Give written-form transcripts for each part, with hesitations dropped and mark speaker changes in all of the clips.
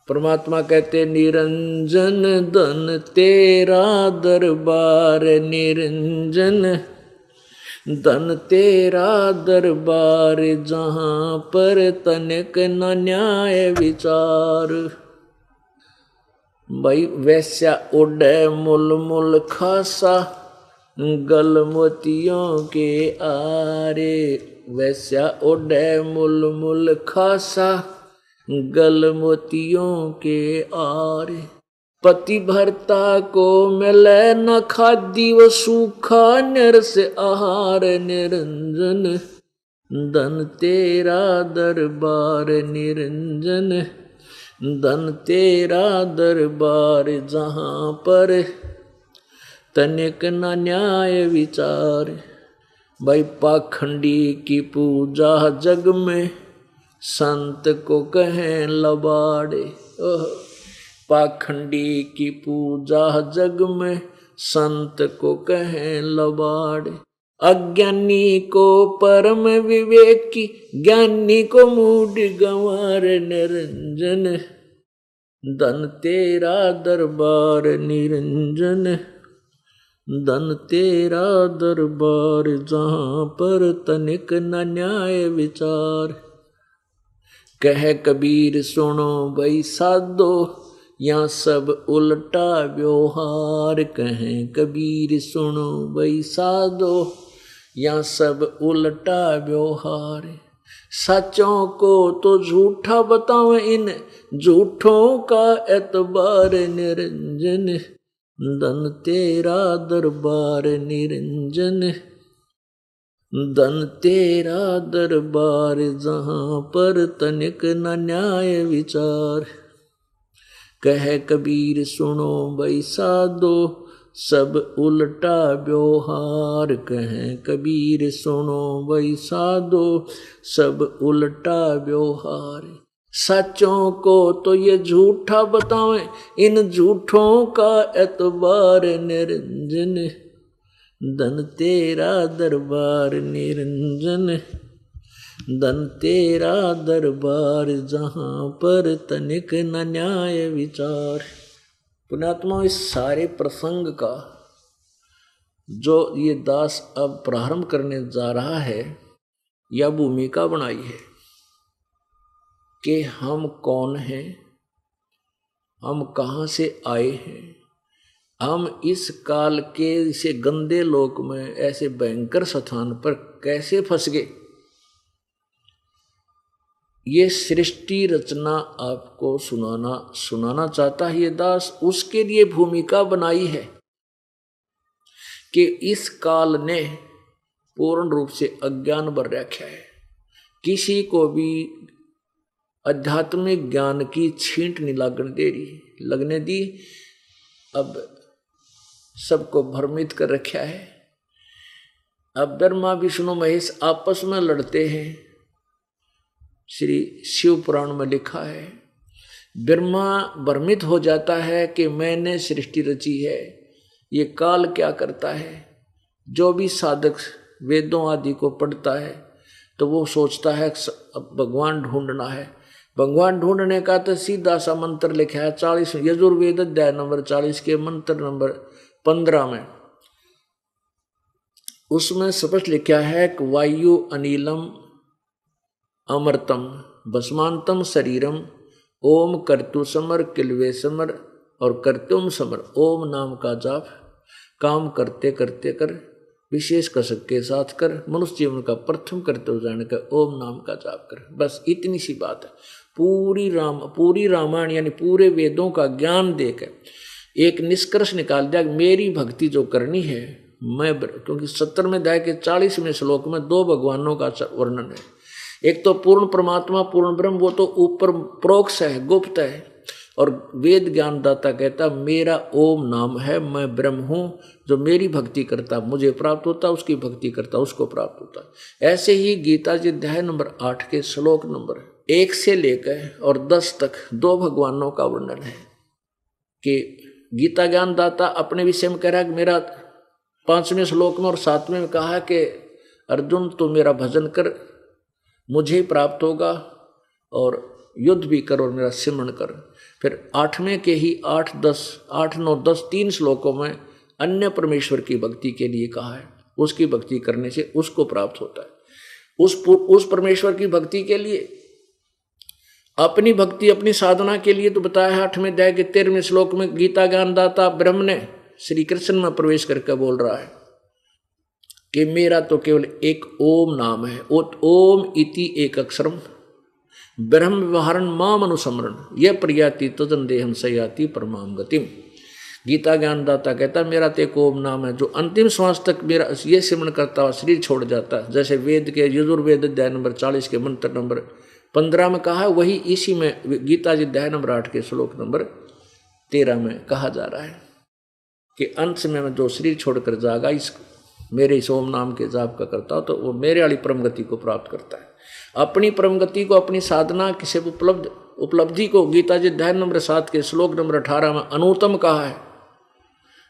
Speaker 1: परमात्मा कहते निरंजन धन तेरा दरबार, निरंजन धन तेरा दरबार, जहां पर तनिक न न्याय विचार। भाई वैश्या उड़े मुल मुल खासा, गल मोतियों के आरे। वैश्या उड़े मुल मुल खासा, गल मोतियों के आरे। पतिव्रता को मिले न खादी व सूखा निरस आहार, निरंजन धन तेरा दरबार, निरंजन धन तेरा दरबार, जहां पर तनिक न न्याय विचार। भाई पाखंडी की पूजा जग में, संत को कहें लबाड़े। पाखंडी की पूजा जग में, संत को कहें लबाड़े। अज्ञानी को परम विवेकी, ज्ञानी को मूढ़ गंवार, निरंजन धन तेरा दरबार, निरंजन धन तेरा दरबार, जहां पर तनिक न न्याय विचार। कह कबीर सुनो भाई साधो, यहाँ सब उल्टा व्यवहार। कहें कबीर सुनो भाई साधो, यहाँ सब उल्टा व्यवहार। सचों को तो झूठा बताओ, इन झूठों का एतबार, निरंजन धन तेरा दरबार, निरंजन धन तेरा दरबार, जहां पर तनिक न न्याय विचार। कह कबीर सुनो भाई साधो, सब उल्टा व्यवहार। कहें कबीर सुनो भाई साधो, सब उल्टा व्यवहार। सचों को तो ये झूठा बतावें, इन झूठों का एतबार, निरंजन धन तेरा दरबार, निरंजन धन तेरा दरबार, जहां पर तनिक न न्याय विचार। पुण्यात्मा, इस सारे प्रसंग का जो ये दास अब प्रारंभ करने जा रहा है, यह भूमिका बनाई है कि हम कौन हैं, हम कहाँ से आए हैं, हम इस काल के इसे गंदे लोक में ऐसे भयंकर स्थान पर कैसे फंस गए। ये सृष्टि रचना आपको सुनाना चाहता है ये दास। उसके लिए भूमिका बनाई है कि इस काल ने पूर्ण रूप से अज्ञान भर रखा है। किसी को भी आध्यात्मिक ज्ञान की छींट नहीं लगने दी। अब सबको भ्रमित कर रखा है। अब ब्रह्मा विष्णु महेश आपस में लड़ते हैं। श्री शिव पुराण में लिखा है, ब्रह्मा भ्रमित हो जाता है कि मैंने सृष्टि रची है, ये काल क्या करता है। जो भी साधक वेदों आदि को पढ़ता है तो वो सोचता है अब भगवान ढूंढना है। भगवान ढूंढने का तो सीधा सा मंत्र लिखा है 40 यजुर्वेद अध्याय नंबर 40 के मंत्र नंबर 15 में। उसमें स्पष्ट लिखा है कि वायु अनिलम अमृतम भस्मांतम शरीरम ओम कर्तु समर किलवे समर और कर्तुम समर। ओम नाम का जाप काम करते करते कर, विशेष कसक के साथ कर, मनुष्य जीवन का प्रथम कर्तव्य जान कर ओम नाम का जाप कर। बस इतनी सी बात है। पूरी रामायण यानी पूरे वेदों का ज्ञान देकर एक निष्कर्ष निकाल दिया, मेरी भक्ति जो करनी है मैं, क्योंकि 70वें अध्याय के 40वें श्लोक में 2 भगवानों का वर्णन है। एक तो पूर्ण परमात्मा पूर्ण ब्रह्म, वो तो ऊपर प्रोक्ष है, गुप्त है। और वेद ज्ञानदाता कहता मेरा ओम नाम है, मैं ब्रह्म हूँ, जो मेरी भक्ति करता मुझे प्राप्त होता, उसकी भक्ति करता उसको प्राप्त होता। ऐसे ही गीता जी अध्याय नंबर 8 के श्लोक नंबर 1 से लेकर और 10 तक 2 भगवानों का वर्णन है कि गीता ज्ञानदाता अपने विषय में कह रहा है कि मेरा 5वें श्लोक में और 7वें में कहा है कि अर्जुन तो मेरा भजन कर मुझे प्राप्त होगा। और युद्ध भी कर और मेरा सिमरण कर। फिर 8वें के ही 8, 9, 10 3 श्लोकों में अन्य परमेश्वर की भक्ति के लिए कहा है। उसकी भक्ति करने से उसको प्राप्त होता है। उस परमेश्वर की भक्ति के लिए, अपनी भक्ति अपनी साधना के लिए तो बताया है 8वें अध्याय के 13वें श्लोक में। गीता ज्ञानदाता ब्रह्म ने श्री कृष्ण में प्रवेश करके बोल रहा है कि मेरा तो केवल एक ओम नाम है। ओम इति एक अक्षरम ब्रह्म व्यवहारन माम अनुसमरण यह प्रयाति तदन देहम सयाति परमाम गतिम। गीता ज्ञानदाता कहता मेरा तो एक ओम नाम है, जो अंतिम श्वास तक मेरा ये सिमरण करता हुआ शरीर छोड़ जाता है। जैसे वेद के यजुर्वेद अध्याय नंबर 40 के मंत्र नंबर 15 में कहा है, वही इसी में गीता जी अध्याय नंबर 8 के श्लोक नंबर 13 में कहा जा रहा है कि अंत में मैं जो शरीर छोड़कर जागा इस मेरे इस ओम नाम के जाप का करता हूँ, तो वो मेरे वाली परम गति को प्राप्त करता है। अपनी परम गति को, अपनी साधना किसी उपलब्धि को गीता जी अध्याय नंबर 7 के श्लोक नंबर 18 में अनुत्तम कहा है।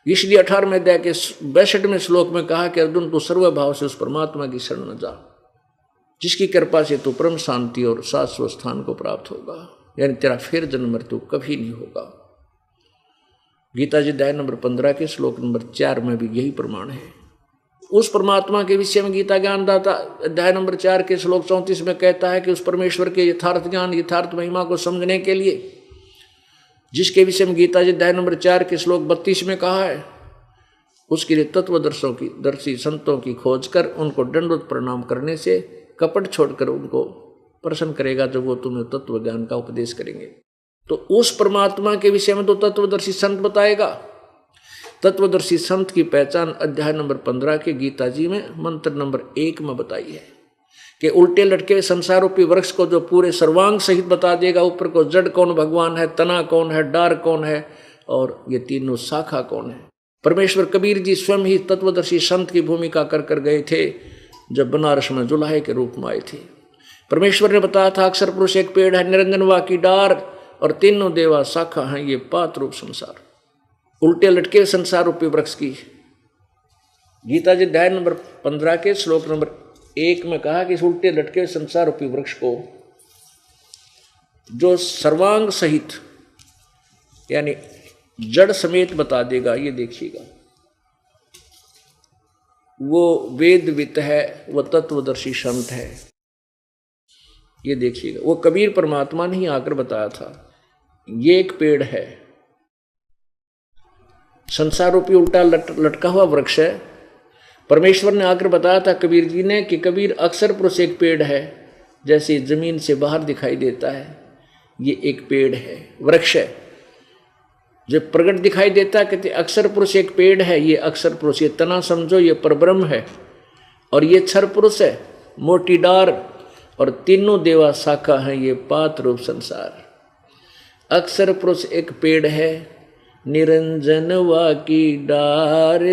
Speaker 1: इसलिए 18वें अध्याय के 62वें श्लोक में कहा कि अर्जुन तू सर्व भाव से उस परमात्मा की शरण में जा, जिसकी कृपा से तू परम शांति और शाश्वत स्थान को प्राप्त होगा, यानी तेरा फिर जन्म मृत्यु कभी नहीं होगा। गीता जी अध्याय नंबर 15 के श्लोक नंबर 4 में भी यही प्रमाण है। उस परमात्मा के विषय में गीता ज्ञानदाता अध्याय नंबर 4 के श्लोक 34 में कहता है कि उस परमेश्वर के यथार्थ ज्ञान, यथार्थ महिमा को समझने के लिए, जिसके विषय में गीता जी अध्याय नंबर 4 के श्लोक 32 में कहा है, उसके लिए तत्वदर्शी संतों की खोज कर उनको दंडवत प्रणाम करने से कपट छोड़कर उनको प्रसन्न करेगा, जब वो तुम्हें तत्व ज्ञान का उपदेश करेंगे। तो उस परमात्मा के विषय में तो तत्वदर्शी संत बताएगा। तत्वदर्शी संत की पहचान अध्याय नंबर 15 के गीता जी में मंत्र नंबर 1 में बताई है कि उल्टे लटके हुए संसार रूपी वृक्ष को जो पूरे सर्वांग सहित बता देगा, ऊपर को जड़ कौन भगवान है, तना कौन है, डार कौन है और ये तीनों शाखा कौन है। परमेश्वर कबीर जी स्वयं ही तत्वदर्शी संत की भूमिका कर गए थे जब बनारस में जुलाहे के रूप में आए थे। परमेश्वर ने बताया था अक्षर पुरुष एक पेड़ है, निरंजन वा की डार और तीनों देवा शाखा हैं, ये पात रूप संसार। उल्टे लटके संसार रूपी वृक्ष की गीता जी अध्याय नंबर 15 के श्लोक नंबर 1 में कहा कि इस उल्टे लटके संसार रूपी वृक्ष को जो सर्वांग सहित यानी जड़ समेत बता देगा, ये देखिएगा, वो वेदवित है, वो तत्वदर्शी संत है। ये देखिएगा, वो कबीर परमात्मा ने ही आकर बताया था ये एक पेड़ है, संसार रूपी उल्टा लटका हुआ वृक्ष है। परमेश्वर ने आकर बताया था कबीर जी ने कि कबीर अक्षर पुरुष एक पेड़ है, जैसे जमीन से बाहर दिखाई देता है, ये एक पेड़ है, वृक्ष है। जब प्रकट दिखाई देता है कहते अक्षर पुरुष एक पेड़ है, ये अक्षर पुरुष, ये तना समझो ये परब्रह्म है, और ये क्षर पुरुष है मोटी डार, और तीनों देवा शाखा हैं, ये पात रूप संसार। अक्षर पुरुष एक पेड़ है, निरंजन वा की डार,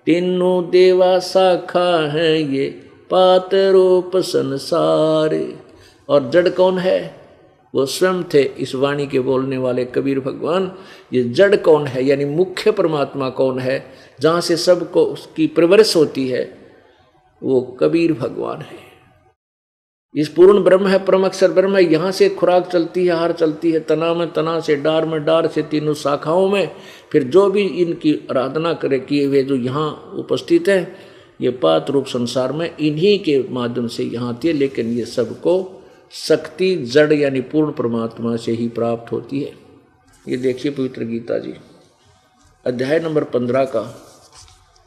Speaker 1: तीनों देवा शाखा हैं, ये पात रूप संसार। और जड़ कौन है? वो स्वयं थे इस वाणी के बोलने वाले कबीर भगवान। ये जड़ कौन है यानी मुख्य परमात्मा कौन है, जहाँ से सबको उसकी परवरिश होती है, वो कबीर भगवान है। इस पूर्ण ब्रह्म है, परम अक्षर ब्रह्म है, यहाँ से खुराक चलती है, आहार चलती है, तना में तना से, डार में डार से, तीनों शाखाओं में। फिर जो भी इनकी आराधना करे किए हुए जो यहाँ उपस्थित है, ये पात रूप संसार में इन्हीं के माध्यम से यहाँ आती है, लेकिन ये सबको शक्ति जड़ यानी पूर्ण परमात्मा से ही प्राप्त होती है। ये देखिए पवित्र गीता जी अध्याय नंबर 15 का,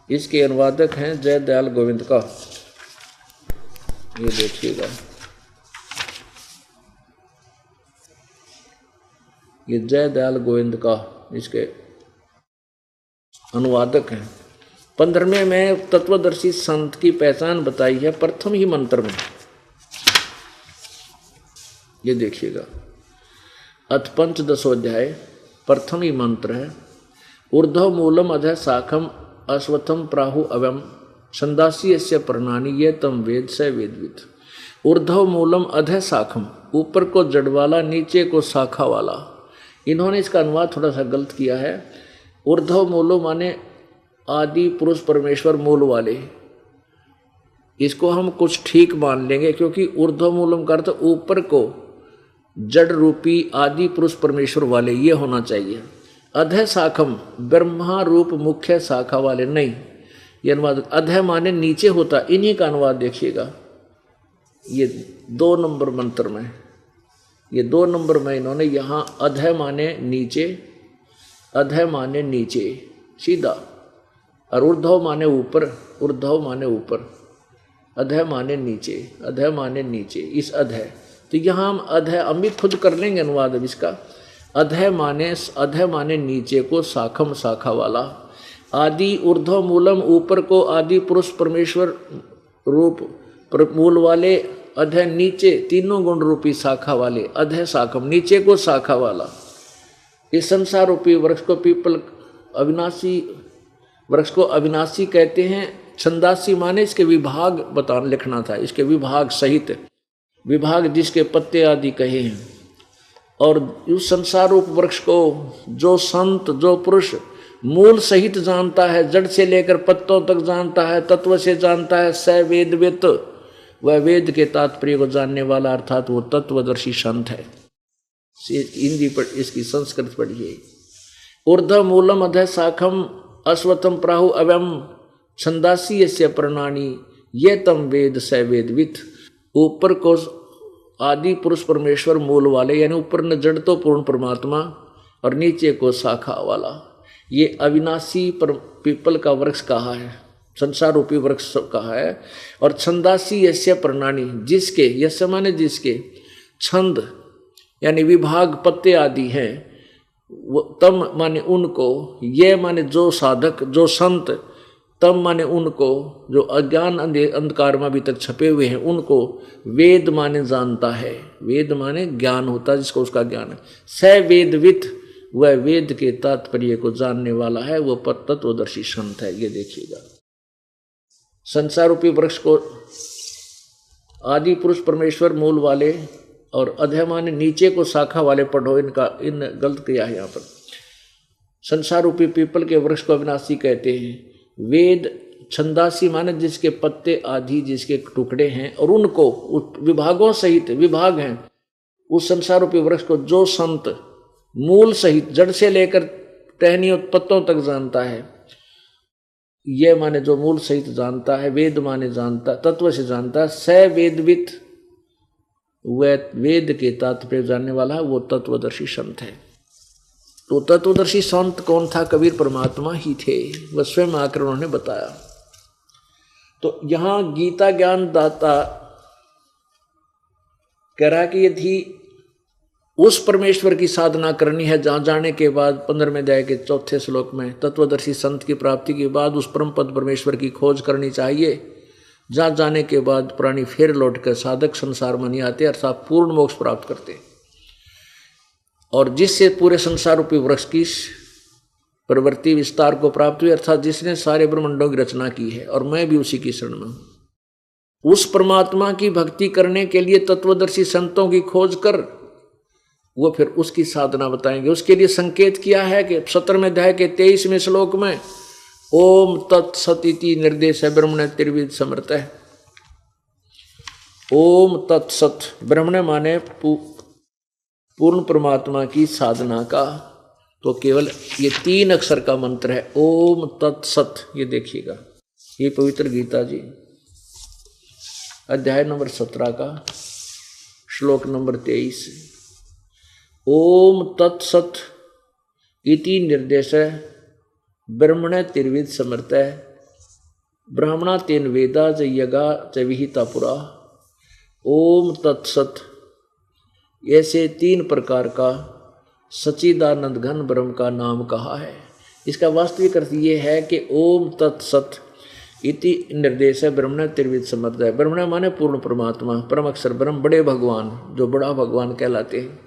Speaker 1: इसके अनुवादक हैं जय दयाल गोविंद का। ये देखिएगा, ये जय दयाल गोविंद का इसके अनुवादक हैं। 15वें में तत्वदर्शी संत की पहचान बताई है प्रथम ही मंत्र में। ये देखिएगा, अथ पंचदशोध्याय प्रथम ही मंत्र है। ऊर्ध्व मूलम अधः शाखम अश्वत्थम प्राहु अवम संदासी यस्य प्रणानी ये तम वेद से वेदविद। ऊर्ध्व मूलम अधः शाखम, ऊपर को जड़ वाला, नीचे को शाखा वाला। इन्होंने इसका अनुवाद थोड़ा सा गलत किया है। ऊर्ध्व मूलो माने आदि पुरुष परमेश्वर मूल वाले, इसको हम कुछ ठीक मान लेंगे, क्योंकि ऊर्ध्व मूलम का अर्थ ऊपर को जड़ रूपी आदि पुरुष परमेश्वर वाले ये होना चाहिए। अधः शाखम ब्रह्मा रूप मुख्य शाखा वाले नहीं, ये अनुवाद अधः माने नीचे होता, इन्हीं का अनुवाद देखिएगा। ये 2 नंबर मंत्र में, ये 2 नंबर में इन्होंने यहाँ अधः माने नीचे, अधः माने नीचे सीधा, और ऊर्ध्व माने ऊपर, ऊर्ध्व माने ऊपर, अधः माने नीचे, अधः माने नीचे, इस अधः। तो यहाँ हम अधः हम भी खुद कर लेंगे अनुवाद अब इसका। अधः माने नीचे को, शाखम शाखा वाला, आदि ऊर्ध्व मूलम ऊपर को, आदि पुरुष परमेश्वर रूप मूल वाले, अधः नीचे तीनों गुण रूपी शाखा वाले, अधः शाखम नीचे को शाखा वाला। इस संसार रूपी वृक्ष को पीपल अविनाशी वृक्ष को अविनाशी कहते हैं। छंदासी माने इसके विभाग लिखना था, इसके विभाग सहित, विभाग जिसके पत्ते आदि कहे हैं। और उस संसार रूप वृक्ष को जो संत जो पुरुष मूल सहित जानता है, जड़ से लेकर पत्तों तक जानता है, तत्व से जानता है, स वेदवित, वह वेद के तात्पर्य को जानने वाला, अर्थात वो तत्वदर्शी संत है। हिंदी पर इसकी संस्कृत पढ़िए। ऊर्ध्व मूलम अधः शाखम अश्वत्थम प्राहु अव्यम छंदासी यस्य प्रणानी ये तम वेद स वेदवित। ऊपर को आदि पुरुष परमेश्वर मूल वाले, यानी ऊपर न जड़ तो पूर्ण परमात्मा, और नीचे को शाखा वाला। ये अविनाशी पीपल का वृक्ष कहा है, संसार रूपी वृक्ष कहा है। और छंदासी यस्य प्रणानी, जिसके, यस्य माने जिसके, छंद यानी विभाग पत्ते आदि हैं, वो तम माने उनको, ये माने जो साधक जो संत, तम माने उनको जो अज्ञान अंधकार में अभी तक छपे हुए हैं, उनको वेद माने जानता है। वेद माने ज्ञान होता है जिसको, उसका ज्ञान है। स वेदवित, वह वेद के तात्पर्य को जानने वाला है, वो तत्वदर्शी संत है। ये देखिएगा, संसार रूपी वृक्ष को आदि पुरुष परमेश्वर मूल वाले और अधः माने नीचे को शाखा वाले पढ़ो, इनका इन गलत किया है यहाँ पर। संसार रूपी पीपल के वृक्ष को अविनाशी कहते हैं। वेद छंदासी माने जिसके पत्ते आदि, जिसके टुकड़े हैं, और उनको विभागों सहित, विभाग हैं उस संसार रूपी वृक्ष को जो संत मूल सहित जड़ से लेकर टहनियों पत्तों तक जानता है। ये माने जो मूल सहित जानता है, वेद माने जानता, तत्व से जानता है। स वेदवित, वह वेद के तात्पर्य जानने वाला है, वो तत्वदर्शी संत है। तो तत्वदर्शी संत कौन था? कबीर परमात्मा ही थे, वह स्वयं आकर उन्होंने बताया। तो यहाँ गीता ज्ञान दाता कह रहा कि यदि उस परमेश्वर की साधना करनी है, जहाँ जाने के बाद 15वें अध्याय के 4 श्लोक में तत्वदर्शी संत की प्राप्ति के बाद उस परम पद परमेश्वर की खोज करनी चाहिए, जहाँ जाने के बाद प्राणी फिर लौटकर साधक संसार में नहीं आते, अर्थात पूर्ण मोक्ष प्राप्त करते, और जिससे पूरे संसार रूपी वृक्ष की प्रवृत्ति विस्तार को प्राप्त हुई, अर्थात जिसने सारे ब्रह्मांडों की रचना की है, और मैं भी उसी की शरण में हूं। उस परमात्मा की भक्ति करने के लिए तत्वदर्शी संतों की खोज कर वो फिर उसकी साधना बताएंगे। उसके लिए संकेत किया है कि 17वें अध्याय के 23वें श्लोक में ओम तत्सत निर्देश है ब्रह्मण त्रिविध समर्थ है। ओम तत्सत, ब्रह्मण माने पूर्ण परमात्मा की साधना का, तो केवल ये 3 अक्षर का मंत्र है, ओम तत्सत। ये देखिएगा, ये पवित्र गीता जी अध्याय नंबर 17 का श्लोक नंबर 23। ओम तत्सत इति निर्देश ब्रह्मण त्रिविध समर्थ है, ब्राह्मणा तेन वेदा च यगा च विहिता पुरा। ओम तत्सत, ऐसे 3 प्रकार का सच्चिदानंद घन ब्रह्म का नाम कहा है। इसका वास्तविक अर्थ ये है कि ओम तत्सत इति निर्देश है ब्रह्मण त्रिविध समर्थ है। ब्रह्मण माने पूर्ण परमात्मा, परम अक्षर ब्रह्म, बड़े भगवान, जो बड़ा भगवान कहलाते हैं,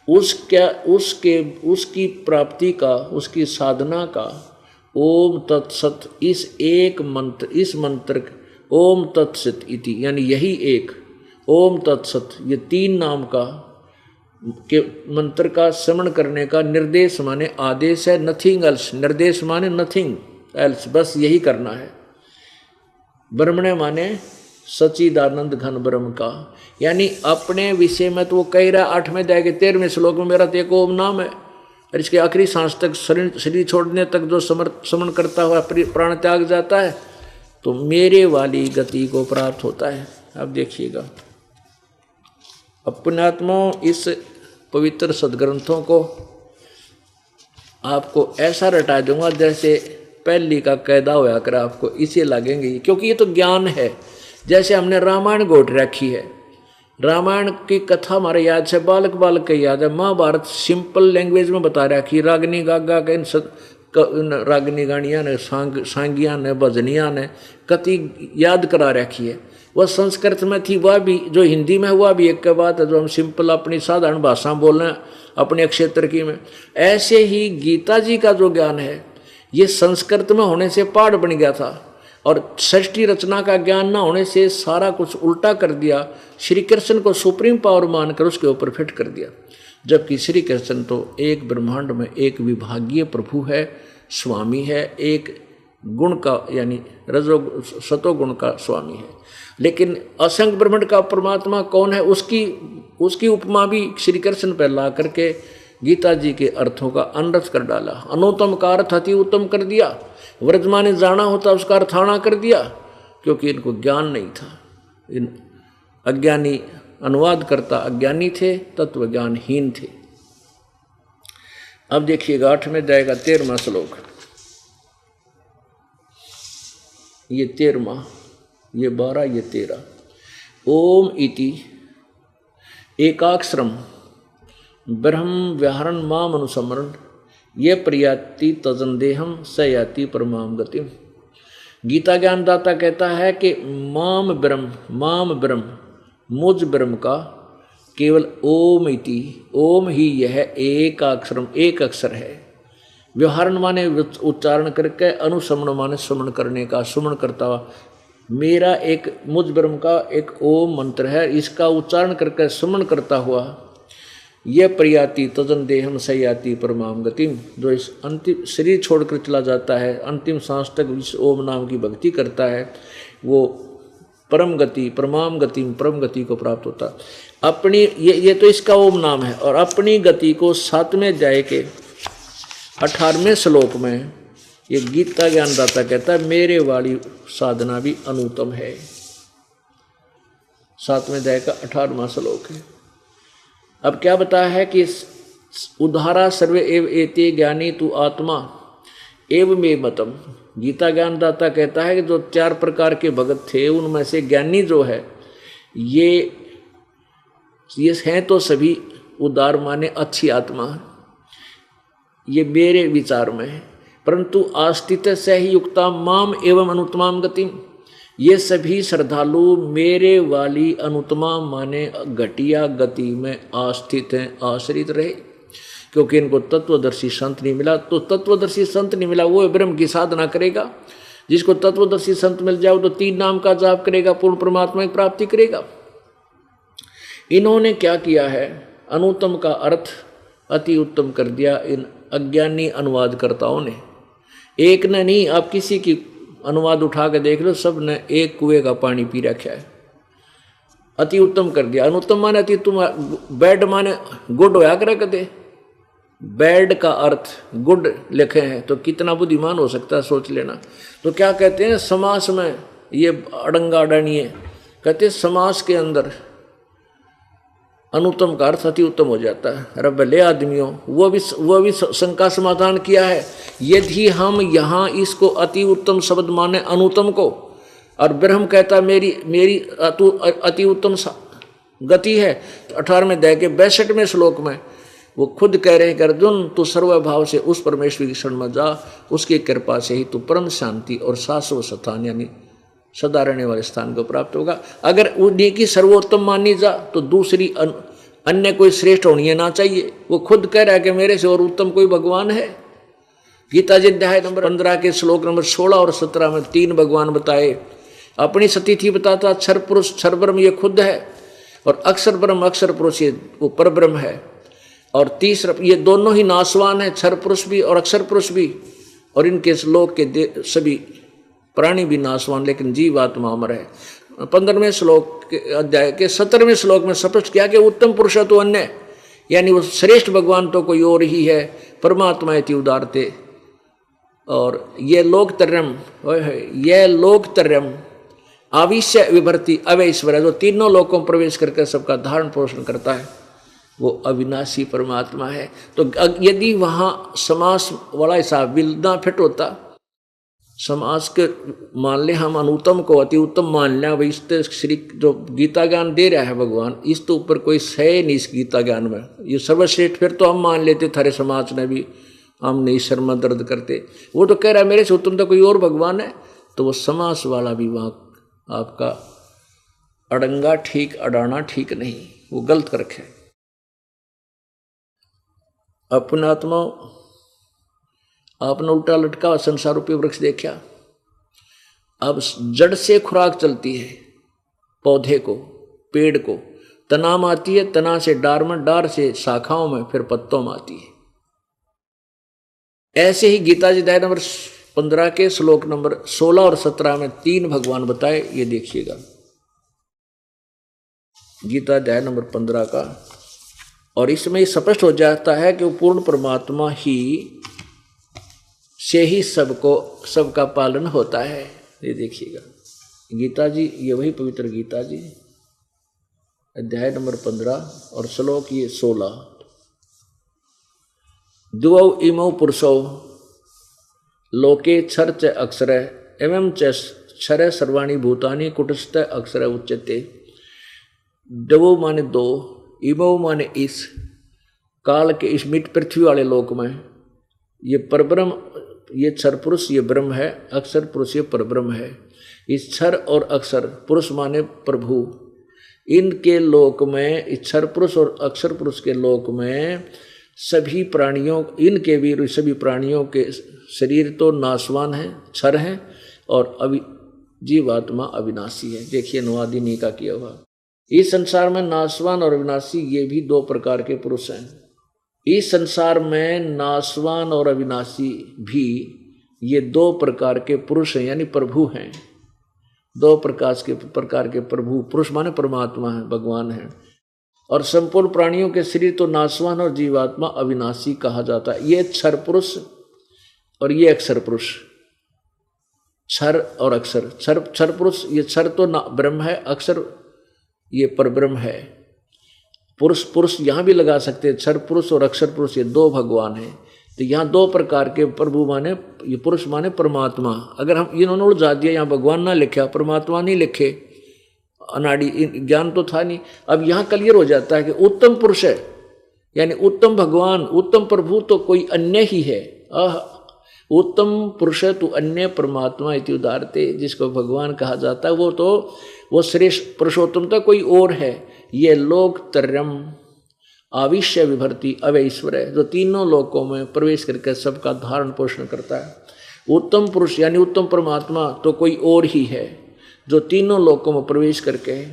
Speaker 1: उसकी प्राप्ति का, उसकी साधना का ओम तत्सत, इस एक मंत्र, इस मंत्र ओम तत्सत इति यानी यही एक ओम तत्सत, ये 3 नाम का के मंत्र का श्रवण करने का निर्देश माने आदेश है, नथिंग एल्स, निर्देश माने नथिंग एल्स, बस यही करना है। ब्रह्मण माने सच्चिदानंद घन ब्रह्म का। यानी अपने विषय में तो वो कह रहा 8वें अध्याय के 13वें श्लोक में, मेरा तो एक ओम नाम है, और इसके आखिरी सांस तक शरीर छोड़ने तक जो समन करता हुआ प्राण त्याग जाता है तो मेरे वाली गति को प्राप्त होता है। अब देखिएगा, पुण्यात्मा इस पवित्र सदग्रंथों को आपको ऐसा रटा दूंगा जैसे पहली का कैदा होया कर आपको इसे लगेंगे, क्योंकि ये तो ज्ञान है। जैसे हमने रामायण घोट रखी है, रामायण की कथा हमारे याद से बालक बालक के याद है। महाभारत सिंपल लैंग्वेज में बता रखी, रागनी गागा के रागनी गानियाँ ने सांगियाँ ने भजनियाँ ने कति याद करा रखी है। वह संस्कृत में थी, वह भी जो हिंदी में हुआ भी एक के बात है, जो हम सिंपल अपनी साधारण भाषा बोल रहे हैं अपने क्षेत्र की में। ऐसे ही गीता जी का जो ज्ञान है ये संस्कृत में होने से पाठ बन गया था, और सृष्टि रचना का ज्ञान न होने से सारा कुछ उल्टा कर दिया। श्री कृष्ण को सुप्रीम पावर मानकर उसके ऊपर फिट कर दिया, जबकि श्री कृष्ण तो एक ब्रह्मांड में एक विभागीय प्रभु है, स्वामी है, एक गुण का यानी रजो सतो गुण का स्वामी है। लेकिन असंख्य ब्रह्मांड का परमात्मा कौन है, उसकी उपमा भी श्री कृष्ण पर ला करके गीता जी के अर्थों का अनर्थ कर डाला। अनुत्तम का अर्थ अति उत्तम कर दिया, वर्तमान ने जाना होता उसका अर्थाना कर दिया, क्योंकि इनको ज्ञान नहीं था। इन अज्ञानी अनुवादकर्ता अज्ञानी थे, तत्व ज्ञानहीन थे। अब देखिएगा 8वें अध्याय का 13वां श्लोक, ये 13वां, ये 12, ये 13। ओम इति एकाक्षरम ब्रह्म व्याहरण माम अनुसमरण ये प्रयाति तजंदेहम स याति परमाम गतिम। गीता ज्ञानदाता कहता है कि माम ब्रह्म मुझ ब्रह्म का केवल ओम इति, ओम ही यह एक अक्षरम एक अक्षर है। व्यवहारण माने उच्चारण करके, अनुसमण माने सुमन करने का, सुमन करता हुआ मेरा एक मुझ ब्रह्म का एक ओम मंत्र है, इसका उच्चारण करके सुमन करता हुआ यह प्रयाति तजन देहम सयाति परमाम गतिम, जो इस अंतिम शरीर छोड़कर चला जाता है, अंतिम सांस तक इस ओम नाम की भक्ति करता है, वो परम गति परमाम गति परम गति को प्राप्त होता है। अपनी ये तो इसका ओम नाम है, और अपनी गति को 7वें अध्याय के 18वें श्लोक में ये गीता ज्ञानदाता कहता है मेरे वाली साधना भी अनुत्तम है। 7वें अध्याय का 18वां श्लोक है। अब क्या बताया है कि उद्धारा सर्वे एव एते ज्ञानी तू आत्मा एव मे मतम। गीता ज्ञानदाता कहता है कि जो 4 प्रकार के भगत थे उनमें से ज्ञानी जो है ये हैं तो सभी उदार माने अच्छी आत्मा, ये मेरे विचार में है, परंतु आस्तित से ही युक्ता माम एवं अनुत्तमाम गतिम, ये सभी श्रद्धालु मेरे वाली अनुत्तमा माने घटिया गति में आस्थित हैं, आश्रित रहे, क्योंकि इनको तत्वदर्शी संत नहीं मिला। तो तत्वदर्शी संत नहीं मिला वो ब्रह्म की साधना करेगा, जिसको तत्वदर्शी संत मिल जाओ तो 3 नाम का जाप करेगा, पूर्ण परमात्मा की प्राप्ति करेगा। इन्होंने क्या किया है, अनुत्तम का अर्थ अति उत्तम कर दिया इन अज्ञानी अनुवादकर्ताओं ने। एक ने नहीं, आप किसी की अनुवाद उठा के देख लो, सब ने एक कुएं का पानी पी रखा है, अति उत्तम कर दिया। अनुत्तम माने अति तुम, बैड माने गुड होया करे कदे, बैड का अर्थ गुड लिखे हैं तो कितना बुद्धिमान हो सकता है, सोच लेना। तो क्या कहते हैं समास में, ये अड़ंगा अड़ानिए कहते हैं समास के अंदर अनुत्तम का अर्थ अति उत्तम हो जाता है। अरे भले आदमियों, वो भी शंका समाधान किया है। यदि हम यहाँ इसको अति उत्तम शब्द माने अनुत्तम को, और ब्रह्म कहता मेरी अति उत्तम गति है, तो 18वें अध्याय के 62वें श्लोक में वो खुद कह रहे हैं कि अर्जुन तू सर्वभाव से उस परमेश्वर की शरण में जा, उसकी कृपा से ही तू परम शांति और शाश्वत स्थान यानी सदा रहने वाले स्थान को प्राप्त होगा। अगर उन्हीं की सर्वोत्तम मानी जा तो दूसरी अन्य कोई श्रेष्ठ होनी ना चाहिए। वो खुद कह रहा है कि मेरे से और उत्तम कोई भगवान है। गीता जी अध्याय नंबर 15 के श्लोक नंबर 16 और 17 में 3 भगवान बताए। अपनी सतिथि बताता अक्षर पुरुष क्षर ब्रह्म ये खुद है, और अक्षर ब्रह्म अक्षर पुरुष ये वो पर ब्रह्म है, और तीसरा ये दोनों ही नाशवान है, क्षर पुरुष भी और अक्षर पुरुष भी, और इनके श्लोक के सभी प्राणी भी नाशवान, लेकिन जीव आत्मा अमर है। 15वें श्लोक के अध्याय के 17वें श्लोक में स्पष्ट किया कि उत्तम पुरुष तो अन्य, यानी वो श्रेष्ठ भगवान तो कोई और ही है, परमात्मा इति उदारते। और ये लोकतर्यम आविश्य विभर्ति अवैश्वर, जो तीनों लोकों में प्रवेश करके सबका धारण पोषण करता है, वो अविनाशी परमात्मा है। तो यदि वहाँ समास वाला हिसाब बिल्दा फिट होता, समास के मान ले हम अनुत्तम को अति उत्तम मान लिया, वही इस श्री जो गीता ज्ञान दे रहा है भगवान, इस तो ऊपर कोई सह नहीं इस गीता ज्ञान में, ये सर्वश्रेष्ठ। फिर तो हम मान लेते थारे समाज ने भी, हम नहीं शर्म दर्द करते। वो तो कह रहा है मेरे से उत्तम तो कोई और भगवान है, तो वो समास वाला भी वहाँ आपका अड़ंगा ठीक, अड़ाना ठीक नहीं, वो गलत कर रखे। अपने आत्मा आपने उल्टा लटका संसार रूपी वृक्ष देखा, अब जड़ से खुराक चलती है पौधे को, पेड़ को, तना में आती है, तना से डार में, डार से शाखाओं में, फिर पत्तों में आती है। ऐसे ही गीता जी अध्याय नंबर 15 के श्लोक नंबर 16 और 17 में 3 भगवान बताए, ये देखिएगा। गीता अध्याय नंबर 15 का, और इसमें स्पष्ट हो जाता है कि वो पूर्ण परमात्मा ही से ही सबका पालन होता है। ये देखिएगा गीता जी, ये वही पवित्र गीता जी अध्याय नंबर 15 और श्लोक ये 16। द्वौ इमौ पुरुषौ लोके क्षर च अक्षर एवं च क्षर सर्वाणि भूतानि कुटस्थ अक्षर उच्यते। द्वौ माने दो, इमौ माने इस काल के, इस मिट पृथ्वी वाले लोक में, ये परब्रह्म, ये क्षर पुरुष ये ब्रह्म है, अक्षर पुरुष ये परब्रह्म है। इस क्षर और अक्षर पुरुष माने प्रभु, इनके लोक में, इस क्षर पुरुष और अक्षर पुरुष के लोक में सभी प्राणियों, इनके भी सभी प्राणियों के शरीर तो नाशवान है, क्षर है, और जीवात्मा अविनाशी है। देखिए अनुवादिनी का किया हुआ। इस संसार में नाशवान और अविनाशी ये भी 2 प्रकार के पुरुष हैं। इस संसार में नाशवान और अविनाशी भी ये 2 प्रकार के पुरुष हैं, यानी प्रभु हैं। 2 प्रकार के प्रभु, पुरुष माने परमात्मा है, भगवान है। और संपूर्ण प्राणियों के शरीर तो नाशवान और जीवात्मा अविनाशी कहा जाता है। ये क्षर पुरुष और ये अक्षर पुरुष, क्षर और अक्षर। क्षर पुरुष ये क्षर तो ब्रह्म है, अक्षर ये परब्रह्म है। पुरुष यहाँ भी लगा सकते हैं, क्षर पुरुष और अक्षर पुरुष ये 2 भगवान हैं। तो यहाँ 2 प्रकार के प्रभु माने, ये पुरुष माने परमात्मा। अगर हम इन्होंने उलझा दिया, यहाँ भगवान ना लिखा, परमात्मा नहीं लिखे, अनाड़ी ज्ञान तो था नहीं। अब यहाँ क्लियर हो जाता है कि उत्तम पुरुष है, यानी उत्तम भगवान, उत्तम प्रभु तो कोई अन्य ही है। उत्तम पुरुष है तो अन्य परमात्मा इति उदारते, जिसको भगवान कहा जाता है, वो श्रेष्ठ पुरुषोत्तम तो कोई और है। ये लोकतर्यम आविश्य विभर्ति अवैश्वर है, जो तीनों लोकों में प्रवेश करके सबका धारण पोषण करता है। उत्तम पुरुष यानी उत्तम परमात्मा तो कोई और ही है, जो तीनों लोकों में प्रवेश करके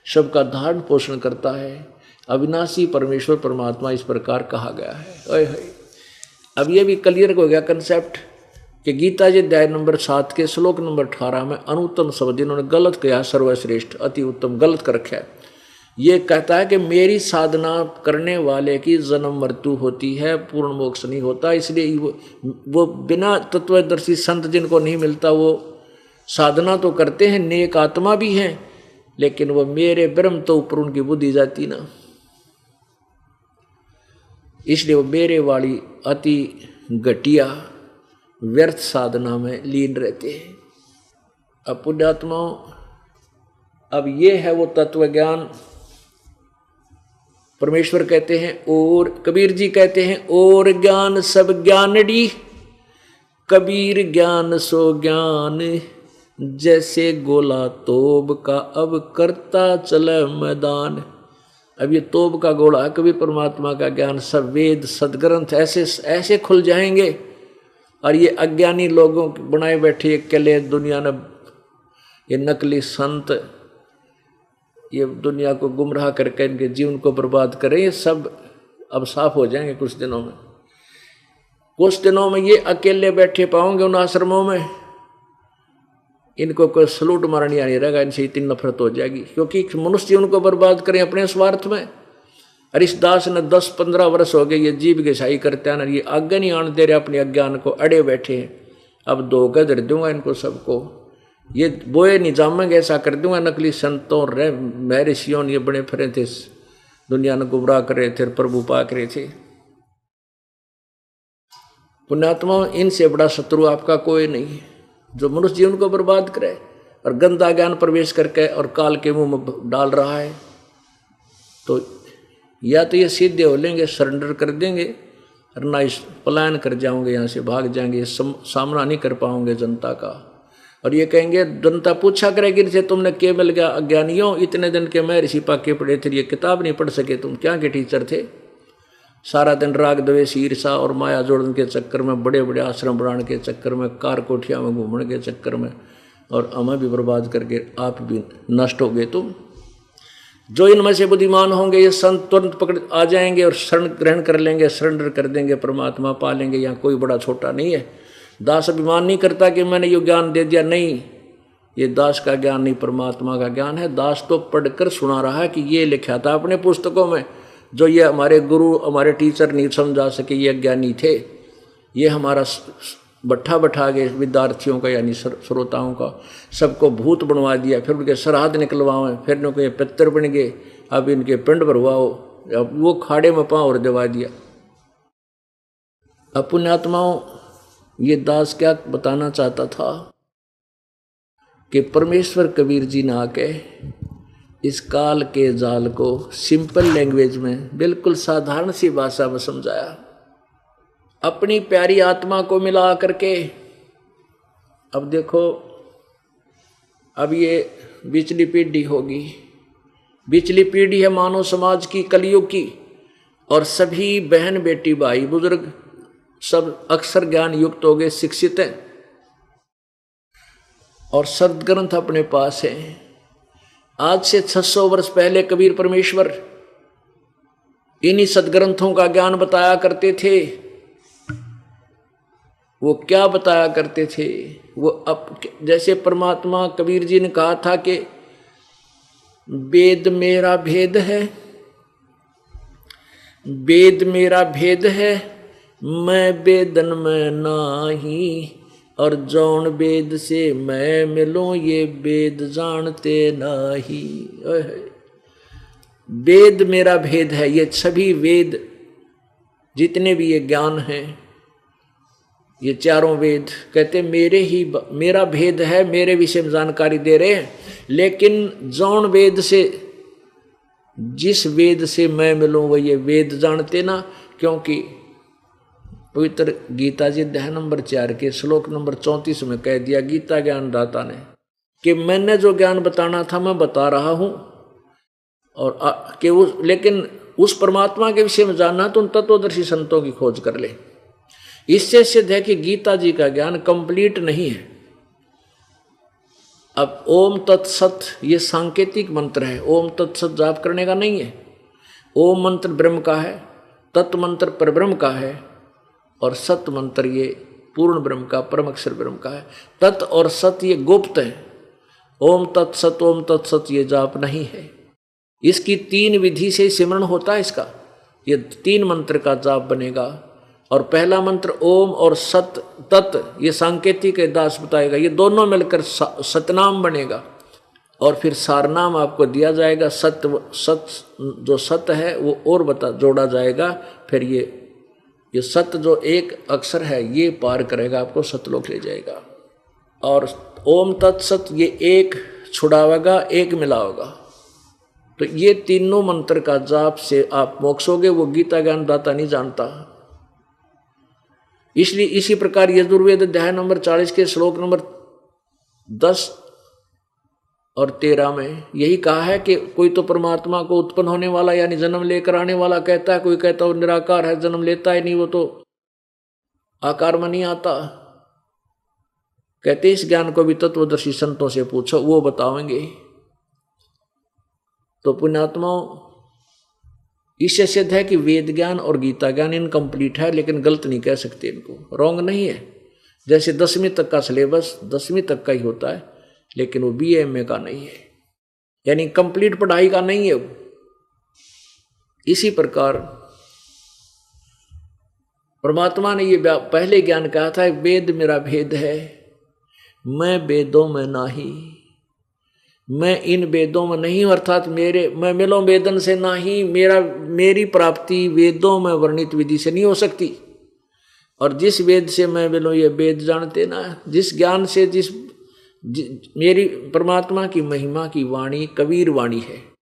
Speaker 1: सबका धारण पोषण करता है। अविनाशी परमेश्वर परमात्मा इस प्रकार कहा गया है। अब ये भी क्लियर हो गया कंसेप्ट कि गीता जी अध्याय नंबर 7 के श्लोक नंबर 18 में अनुत्तम शब्द इन्होंने गलत किया, सर्वश्रेष्ठ अति उत्तम गलत कर रखा है। ये कहता है कि मेरी साधना करने वाले की जन्म मृत्यु होती है, पूर्ण मोक्ष नहीं होता। इसलिए वो बिना तत्वदर्शी संत जिनको नहीं मिलता, वो साधना तो करते हैं, नेक आत्मा भी हैं, लेकिन वो मेरे ब्रह्म तो ऊपर उनकी बुद्धि जाती ना, इसलिए वो मेरे वाली अति घटिया व्यर्थ साधना में लीन रहते हैं। अब पुण्यात्माओं, अब ये है वो तत्व ज्ञान। परमेश्वर कहते हैं, और कबीर जी कहते हैं, और ज्ञान सब ज्ञानड़ी, कबीर ज्ञान सो ज्ञान, जैसे गोला तोब का अब करता चले मैदान। अब ये तोब का गोला है कबीर परमात्मा का ज्ञान, सब वेद सदग्रंथ ऐसे खुल जाएंगे, और ये अज्ञानी लोगों बनाए बैठे अकेले दुनिया ने, ये नकली संत ये दुनिया को गुमराह करके इनके जीवन को बर्बाद करें, ये सब अब साफ हो जाएंगे कुछ दिनों में। कुछ दिनों में ये अकेले बैठे पाओगे उन आश्रमों में, इनको कोई सलूट मारनी नहीं रहेगा, इनसे इतनी नफरत हो जाएगी, क्योंकि मनुष्य जीवन को बर्बाद करें अपने स्वार्थ में। अरे इस दास ने 10-15 वर्ष हो गए ये जीव घिसाई करते हैं ना, ये आगे नहीं आने दे रहे अपने अज्ञान को, अड़े बैठे हैं। अब धोखा धर दूंगा इनको सबको, ये बोए निजामेंगे, ऐसा कर दूंगा। नकली संतों रे महर्षियों ये बड़े फिरे थे, दुनिया ने गुमराह कर रहे थे, प्रभु पाक रहे थे। पुण्यात्मा, इनसे बड़ा शत्रु आपका कोई नहीं, जो मनुष्य जीवन को बर्बाद करे और गंदा ज्ञान प्रवेश करके और काल के मुंह में डाल रहा है। तो या तो ये सीधे हो लेंगे, सरेंडर कर देंगे, और ना इस पलायन कर जाओगे, यहाँ से भाग जाएंगे, सामना नहीं कर पाओगे जनता का। और ये कहेंगे, जनता पूछा करेगी इनसे, तुमने क्या मिल गया अज्ञानियों, इतने दिन के महर्षि पाके पढ़े थे, ये किताब नहीं पढ़ सके, तुम क्या के टीचर थे। सारा दिन राग द्वेष ईर्षा और माया जोड़न के चक्कर में, बड़े बड़े आश्रम बनाने के चक्कर में, कार कोठिया में घूमने के चक्कर में, और हमें भी बर्बाद करके आप भी नष्ट हो गए तुम। जो इनमें से बुद्धिमान होंगे ये संत तुरंत पकड़ आ जाएंगे और शरण ग्रहण कर लेंगे, सरेंडर कर देंगे, परमात्मा पा लेंगे। यहाँ कोई बड़ा छोटा नहीं है। दास अभिमान नहीं करता कि मैंने ये ज्ञान दे दिया, नहीं, ये दास का ज्ञान नहीं, परमात्मा का ज्ञान है। दास तो पढ़कर सुना रहा है कि ये लिखा था अपने पुस्तकों में, जो ये हमारे गुरु हमारे टीचर नहीं समझा सके, ये ज्ञानी थे। ये हमारा बैठा के विद्यार्थियों का यानी श्रोताओं का सबको भूत बनवा दिया, फिर उनके श्राद्ध निकलवाओ, फिर इनके पितर बन गए, अब इनके पिंड भरवाओ, अब वो खाड़े में पाँव और दबा दिया। अब पुण्यात्माओं, ये दास क्या बताना चाहता था कि परमेश्वर कबीर जी ने आके इस काल के जाल को सिंपल लैंग्वेज में, बिल्कुल साधारण सी भाषा में समझाया, अपनी प्यारी आत्मा को मिला करके। अब देखो, अब ये बिचली पीढ़ी होगी, बिचली पीढ़ी है मानव समाज की, कलयुग की, और सभी बहन बेटी भाई बुजुर्ग सब अक्षर ज्ञान युक्त हो गए, शिक्षित हैं, और सदग्रंथ अपने पास है। आज से 600 वर्ष पहले कबीर परमेश्वर इन्हीं सदग्रंथों का ज्ञान बताया करते थे। वो क्या बताया करते थे? वो अब जैसे परमात्मा कबीर जी ने कहा था कि वेद मेरा भेद है, वेद मेरा भेद है, मैं वेदन में नाही, और जौन वेद से मैं मिलूं ये वेद जानते नाही। वेद मेरा भेद है, ये सभी वेद जितने भी ये ज्ञान हैं, ये चारों वेद कहते मेरा भेद है, मेरे विषय में जानकारी दे रहे हैं। लेकिन जौन वेद से, जिस वेद से मैं मिलूं वो ये वेद जानते ना, क्योंकि पवित्र गीता जी अध्याय नंबर 4 के श्लोक नंबर 34 में कह दिया गीता ज्ञान दाता ने कि मैंने जो ज्ञान बताना था मैं बता रहा हूं, और लेकिन उस परमात्मा के विषय में जानना तो उन तत्वदर्शी संतों की खोज कर ले। इससे सिद्ध है कि गीता जी का ज्ञान कंप्लीट नहीं है। अब ओम तत्सत ये सांकेतिक मंत्र है, ओम तत्सत जाप करने का नहीं है। ओम मंत्र ब्रह्म का है, तत् मंत्र परब्रह्म का है, और सत मंत्र ये पूर्ण ब्रह्म का, परम अक्षर ब्रह्म का है। तत् और सत ये गुप्त है। ओम तत्सत ये जाप नहीं है। इसकी 3 विधि से सिमरण होता है इसका, ये 3 मंत्र का जाप बनेगा। और पहला मंत्र ओम और सत तत् ये सांकेतिक दास बताएगा, ये दोनों मिलकर सतनाम बनेगा। और फिर सारनाम आपको दिया जाएगा, सत जो सत है वो और जोड़ा जाएगा। फिर ये सत जो एक अक्षर है ये पार करेगा, आपको सतलोक ले जाएगा। और ओम तत्सत ये एक छुड़ावेगा, एक मिलावेगा। तो ये तीनों मंत्र का जाप से आप मोक्ष होगे, वो गीता ज्ञान दाता नहीं जानता। इसलिए इसी प्रकार यजुर्वेद अध्याय नंबर 40 के श्लोक नंबर 10 और 13 में यही कहा है कि कोई तो परमात्मा को उत्पन्न होने वाला यानी जन्म लेकर आने वाला कहता है, कोई कहता है निराकार है, जन्म लेता ही नहीं, वो तो आकार में नहीं आता। कहते इस ज्ञान को भी तत्वदर्शी संतों से पूछो, वो बतावेंगे। तो पुण्यात्माओं, इससे सिद्ध है कि वेद ज्ञान और गीता ज्ञान इनकम्प्लीट है, लेकिन गलत नहीं कह सकते, इनको रॉन्ग नहीं है। जैसे 10वीं तक का सिलेबस 10वीं तक का ही होता है, लेकिन वो BA का नहीं है, यानी कंप्लीट पढ़ाई का नहीं है वो। इसी प्रकार परमात्मा ने ये पहले ज्ञान कहा था, वेद मेरा भेद है, मैं वेदों में नाही, मैं इन वेदों में नहीं, अर्थात मैं मिलो वेदन से नाही, मेरी प्राप्ति वेदों में वर्णित विधि से नहीं हो सकती। और जिस वेद से मैं मिलो, ये वेद जानते ना, जिस ज्ञान से मेरी परमात्मा की महिमा की वाणी कबीर वाणी है।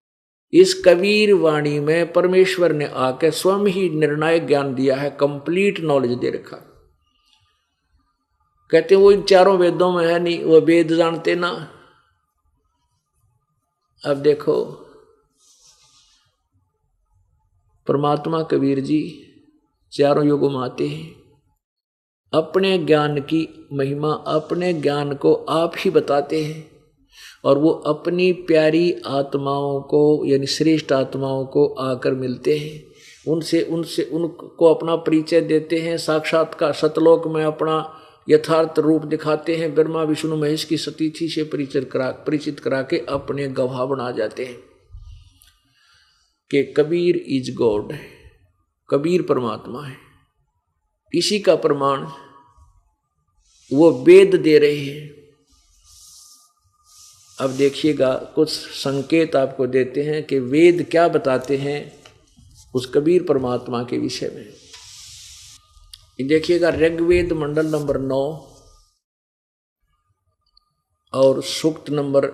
Speaker 1: इस कबीर वाणी में परमेश्वर ने आकर स्वयं ही निर्णायक ज्ञान दिया है, कंप्लीट नॉलेज दे रखा। कहते वो इन चारों वेदों में है नहीं, वो वेद जानते ना। अब देखो परमात्मा कबीर जी चारों युगों में आते हैं, अपने ज्ञान की महिमा, अपने ज्ञान को आप ही बताते हैं, और वो अपनी प्यारी आत्माओं को यानी श्रेष्ठ आत्माओं को आकर मिलते हैं, उनको अपना परिचय देते हैं, साक्षात्कार सतलोक में अपना यथार्थ रूप दिखाते हैं, ब्रह्मा विष्णु महेश की सतीथि से परिचित करा के अपने गवाह बना जाते हैं कि कबीर इज गॉड, कबीर परमात्मा है। इसी का प्रमाण वो वेद दे रहे हैं। अब देखिएगा कुछ संकेत आपको देते हैं कि वेद क्या बताते हैं उस कबीर परमात्मा के विषय में। देखिएगा ऋग्वेद मंडल नंबर 9 और सूक्त नंबर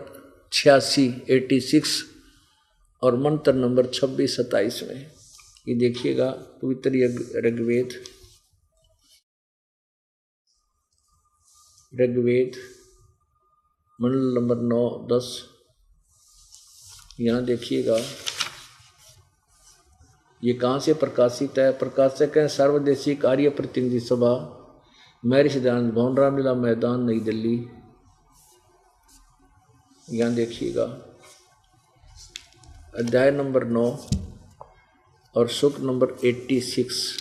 Speaker 1: 86 और मंत्र नंबर 26-27 में। ये देखिएगा पवित्र ऋग्वेद मंडल नंबर 9-10। यहाँ देखिएगा ये कहाँ से प्रकाशित है। प्रकाशक है सर्वदेशी कार्य प्रतिनिधि सभा, मैरिज सिद्धांत भवन, रामलीला मैदान, नई दिल्ली। यहाँ देखिएगा अध्याय नंबर 9 और सूक्त नंबर 86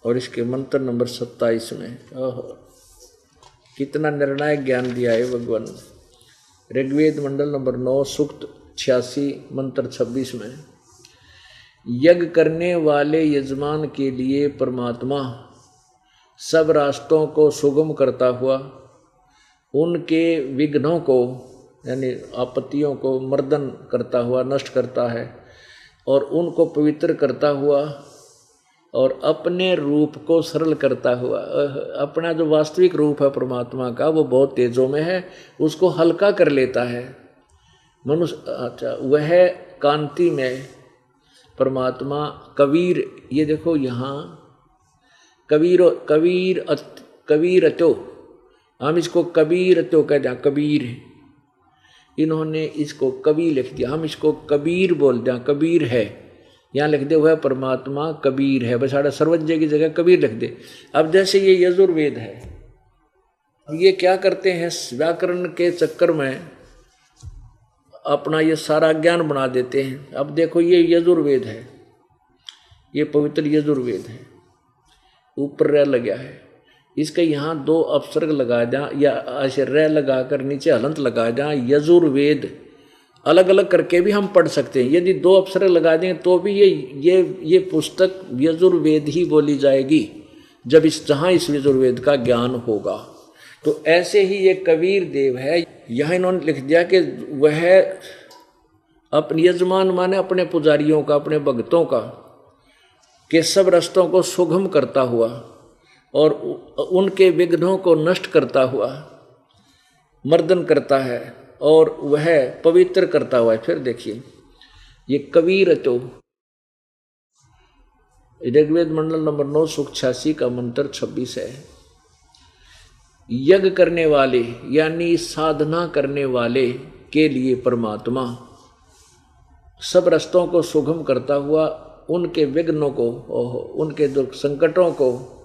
Speaker 1: और इसके मंत्र नंबर 27 में। कितना निर्णायक ज्ञान दिया है भगवान। ऋग्वेद मंडल नंबर 9 सूक्त 86 मंत्र 26 में, यज्ञ करने वाले यजमान के लिए परमात्मा सब रास्तों को सुगम करता हुआ उनके विघ्नों को यानी आपत्तियों को मर्दन करता हुआ नष्ट करता है, और उनको पवित्र करता हुआ और अपने रूप को सरल करता हुआ। अपना जो वास्तविक रूप है परमात्मा का वो बहुत तेजों में है, उसको हल्का कर लेता है मनुष्य। अच्छा, वह कांति में परमात्मा कबीर। ये देखो यहाँ कबीरतो, हम इसको कबीरतो कहते हैं, कबीर। इन्होंने इसको कवि लिख दिया, हम इसको कबीर बोलते हैं, कबीर है। यहाँ लिख दे हुआ परमात्मा कबीर है, बस साढ़ा सर्वज्ञ की जगह कबीर लिख दे। अब जैसे ये यजुर्वेद है, अब ये क्या करते हैं व्याकरण के चक्कर में अपना ये सारा ज्ञान बना देते हैं। अब देखो ये यजुर्वेद है, ये पवित्र यजुर्वेद है, ऊपर रह लगा है, इसके यहाँ 2 अपसर्ग लगा जा या ऐसे रह लगा कर नीचे हलंत लगा जा, यजुर्वेद अलग अलग करके भी हम पढ़ सकते हैं। यदि 2 अपसर्ग लगा दें तो भी ये पुस्तक यजुर्वेद ही बोली जाएगी जब जहाँ इस यजुर्वेद का ज्ञान होगा। तो ऐसे ही ये कबीर देव है, यहाँ इन्होंने लिख दिया कि वह अपने यजमान माने अपने पुजारियों का, अपने भक्तों का, के सब रास्तों को सुगम करता हुआ और उनके विघ्नों को नष्ट करता हुआ मर्दन करता है और वह पवित्र करता हुआ है। फिर देखिए ये कबीर तो ऋग्वेद मंडल नंबर 9 सूक्त 86 का मंत्र 26 है। यज्ञ करने वाले यानी साधना करने वाले के लिए परमात्मा सब रास्तों को सुगम करता हुआ उनके विघ्नों को, उनके दुख संकटों को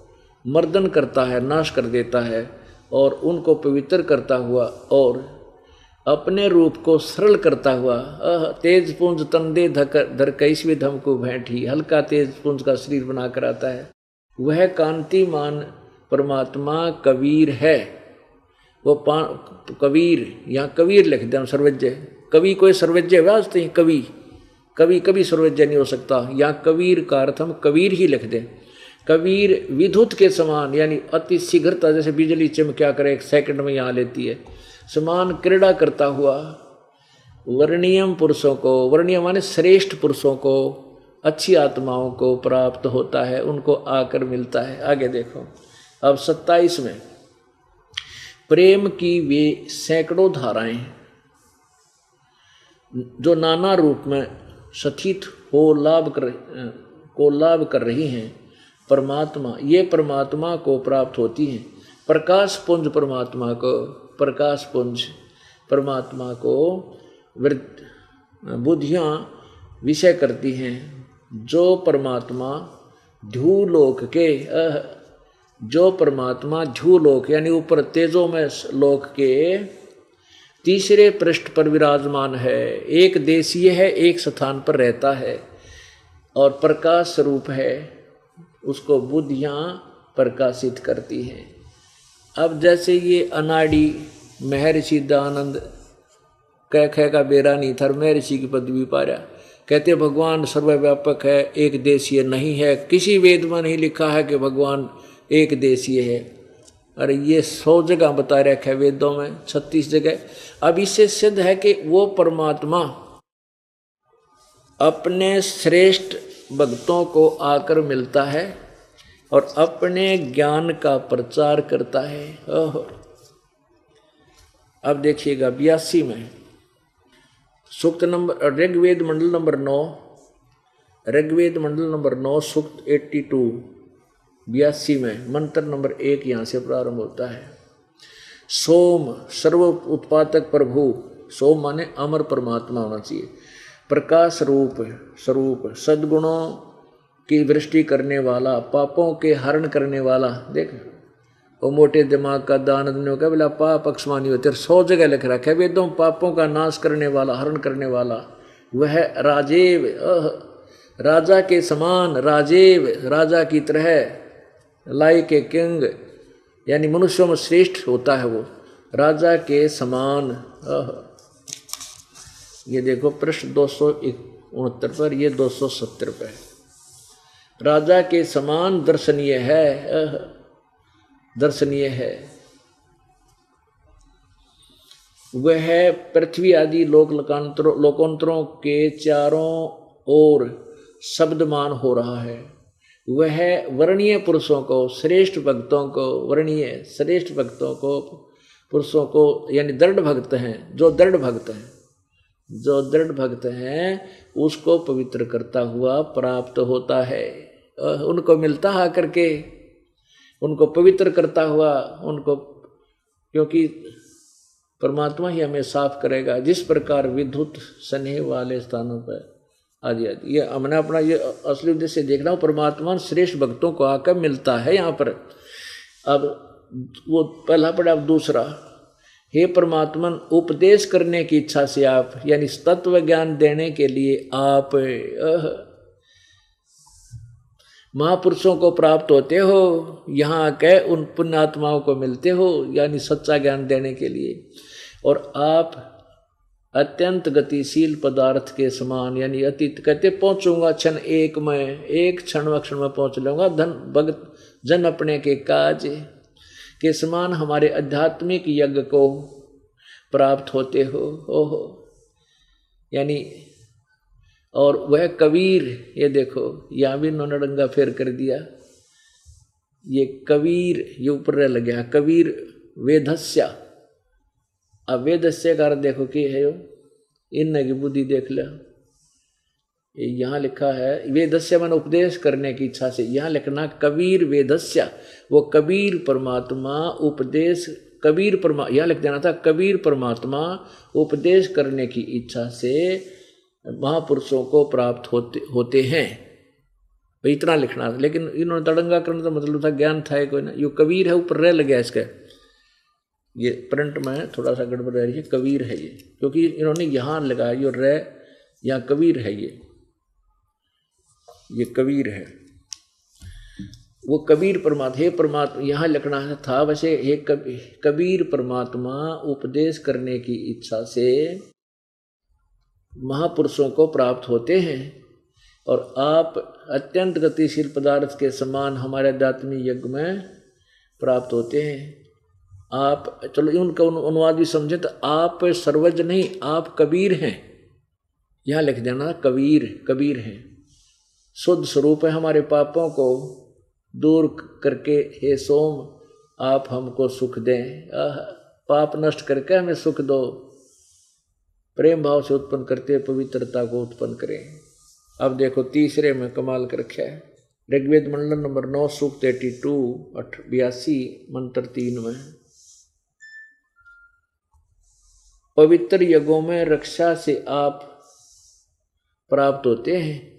Speaker 1: मर्दन करता है, नाश कर देता है, और उनको पवित्र करता हुआ और अपने रूप को सरल करता हुआ। तेज पुंज तंदे धर कैसवी धम को भेंटी, हल्का तेज पुंज का शरीर बनाकर आता है। वह कांतिमान परमात्मा कबीर है। वो कबीर, यहाँ कबीर लिख दे हम सर्वज्ञ, कवि कोई सर्वज्ञ वास्ते ही कवि, कवि कभी सर्वज्ञ नहीं हो सकता। यहाँ कबीर का अर्थ हम कबीर ही लिख दें। कबीर विद्युत के समान, यानी अति शीघ्रता, जैसे बिजली चमक्या करे 1 सेकंड में यहाँ लेती है, समान क्रीड़ा करता हुआ वर्णीयम पुरुषों को, वर्णीय माने श्रेष्ठ पुरुषों को, अच्छी आत्माओं को प्राप्त होता है, उनको आकर मिलता है। आगे देखो अब 27 में, प्रेम की वे सैकड़ों धाराएं जो नाना रूप में सथित हो लाभ कर रही हैं, परमात्मा, ये परमात्मा को प्राप्त होती हैं। प्रकाश पुंज परमात्मा को, प्रकाश पुंज परमात्मा को बुद्धियाँ विषय करती हैं, जो परमात्मा ध्यूलोक के, जो परमात्मा ध्यूलोक यानी ऊपर तेजो में लोक के तीसरे पृष्ठ पर विराजमान है, एक देशीय है, एक स्थान पर रहता है और प्रकाश स्वरूप है, उसको बुद्धियाँ प्रकाशित करती हैं। अब जैसे ये अनाड़ी महर्षि दयानंद कह का बेरा नहीं था, महर्षि की पदवी पाया, कहते भगवान सर्वव्यापक है, एक देशीय नहीं है, किसी वेद में नहीं लिखा है कि भगवान एक देशीय है। अरे ये 100 जगह बता रखा है वेदों में, 36 जगह। अब इससे सिद्ध है कि वो परमात्मा अपने श्रेष्ठ भक्तों को आकर मिलता है और अपने ज्ञान का प्रचार करता है। अब देखिएगा 82 में सूक्त नंबर, ऋग्वेद मंडल नंबर 9, ऋग्वेद मंडल नंबर 9 सूक्त 82 82 में मंत्र नंबर 1 यहाँ से प्रारंभ होता है। सोम सर्व उत्पादक प्रभु, सोम माने अमर परमात्मा होना चाहिए, प्रकाश रूप स्वरूप, सद्गुणों की वृष्टि करने वाला, पापों के हरण करने वाला। देख वो मोटे दिमाग का दानंद ने कहा बोला पाप अक्षमानी होते, 100 जगह लिख रखा है वेदों, पापों का नाश करने वाला, हरण करने वाला, वह राजेव, राजा के समान, राजेव राजा की तरह, लाइक ए किंग यानी मनुष्यों में श्रेष्ठ होता है वो, राजा के समान। ये देखो पृष्ठ 269 पर, ये 270 पे, राजा के समान दर्शनीय है, दर्शनीय है। वह पृथ्वी आदि लोकोंतरों के चारों ओर शब्दमान हो रहा है। वह वर्णीय पुरुषों को, श्रेष्ठ भक्तों को, वर्णीय श्रेष्ठ भक्तों को, पुरुषों को यानी दृढ़ भक्त हैं, जो दृढ़ भक्त हैं, जो दृढ़ भक्त हैं उसको पवित्र करता हुआ प्राप्त होता है, उनको मिलता है करके, उनको पवित्र करता हुआ, उनको, क्योंकि परमात्मा ही हमें साफ करेगा। जिस प्रकार विद्युत स्नेह वाले स्थानों पर आदि आदि, ये हमने अपना ये असली उद्देश्य देख रहा हूँ, परमात्मा श्रेष्ठ भक्तों को आकर मिलता है यहाँ पर। अब वो पहला पड़ा, अब दूसरा, हे परमात्मा उपदेश करने की इच्छा से आप, यानी तत्व ज्ञान देने के लिए आप महापुरुषों को प्राप्त होते हो, यहाँ आके उन पुण्यात्माओं को मिलते हो, यानी सच्चा ज्ञान देने के लिए। और आप अत्यंत गतिशील पदार्थ के समान, यानी अतीत कहते पहुँचूंगा क्षण एक में, एक क्षण में पहुँच लूँगा, धन भगत जन अपने के काज के समान हमारे आध्यात्मिक यज्ञ को प्राप्त होते हो। ओहो, यानी और वह कबीर, ये देखो यहाँ भी इन्होंने डंगा फेर कर दिया, ये कबीर, ये ऊपर लग गया कबीर वेदस्य। अब वेदस्य का अर्थ देखो कि है, इन की बुद्धि देख लो, यहाँ लिखा है वेदस्य मन उपदेश करने की इच्छा से, यहाँ लिखना कबीर वेदस्य, वो कबीर परमात्मा उपदेश, कबीर परमा, यहाँ लिख देना था कबीर परमात्मा उपदेश करने की इच्छा से महापुरुषों को प्राप्त होते हैं, इतना लिखना था। लेकिन इन्होंने तड़ंगा करने का मतलब था ज्ञान था कोई ना, यो कबीर है, ऊपर रह लग गया इसका, ये प्रिंट में थोड़ा सा गड़बड़ रह रही है, कबीर है ये, क्योंकि इन्होंने यहाँ लगाया यो रह, यहाँ कबीर है, ये कबीर है। वो कबीर परमात्मा, हे परमात्मा यहाँ लिखना था वैसे, हे कबीर परमात्मा उपदेश करने की इच्छा से महापुरुषों को प्राप्त होते हैं और आप अत्यंत गतिशील पदार्थ के समान हमारे आध्यात्मिक यज्ञ में प्राप्त होते हैं। आप, चलो उनका अनुवाद भी समझे तो आप सर्वज्ञ नहीं, आप कबीर हैं। यहाँ लिख देना कबीर, कबीर हैं, शुद्ध स्वरूप है। हमारे पापों को दूर करके हे सोम आप हमको सुख दें, पाप नष्ट करके हमें सुख दो, प्रेम भाव से उत्पन्न करते पवित्रता को उत्पन्न करें। अब देखो तीसरे में कमाल कर रखा है, ऋग्वेद मंडल नंबर 9 सूक्त 82 मंत्र 3 में, पवित्र यज्ञों में रक्षा से आप प्राप्त होते हैं।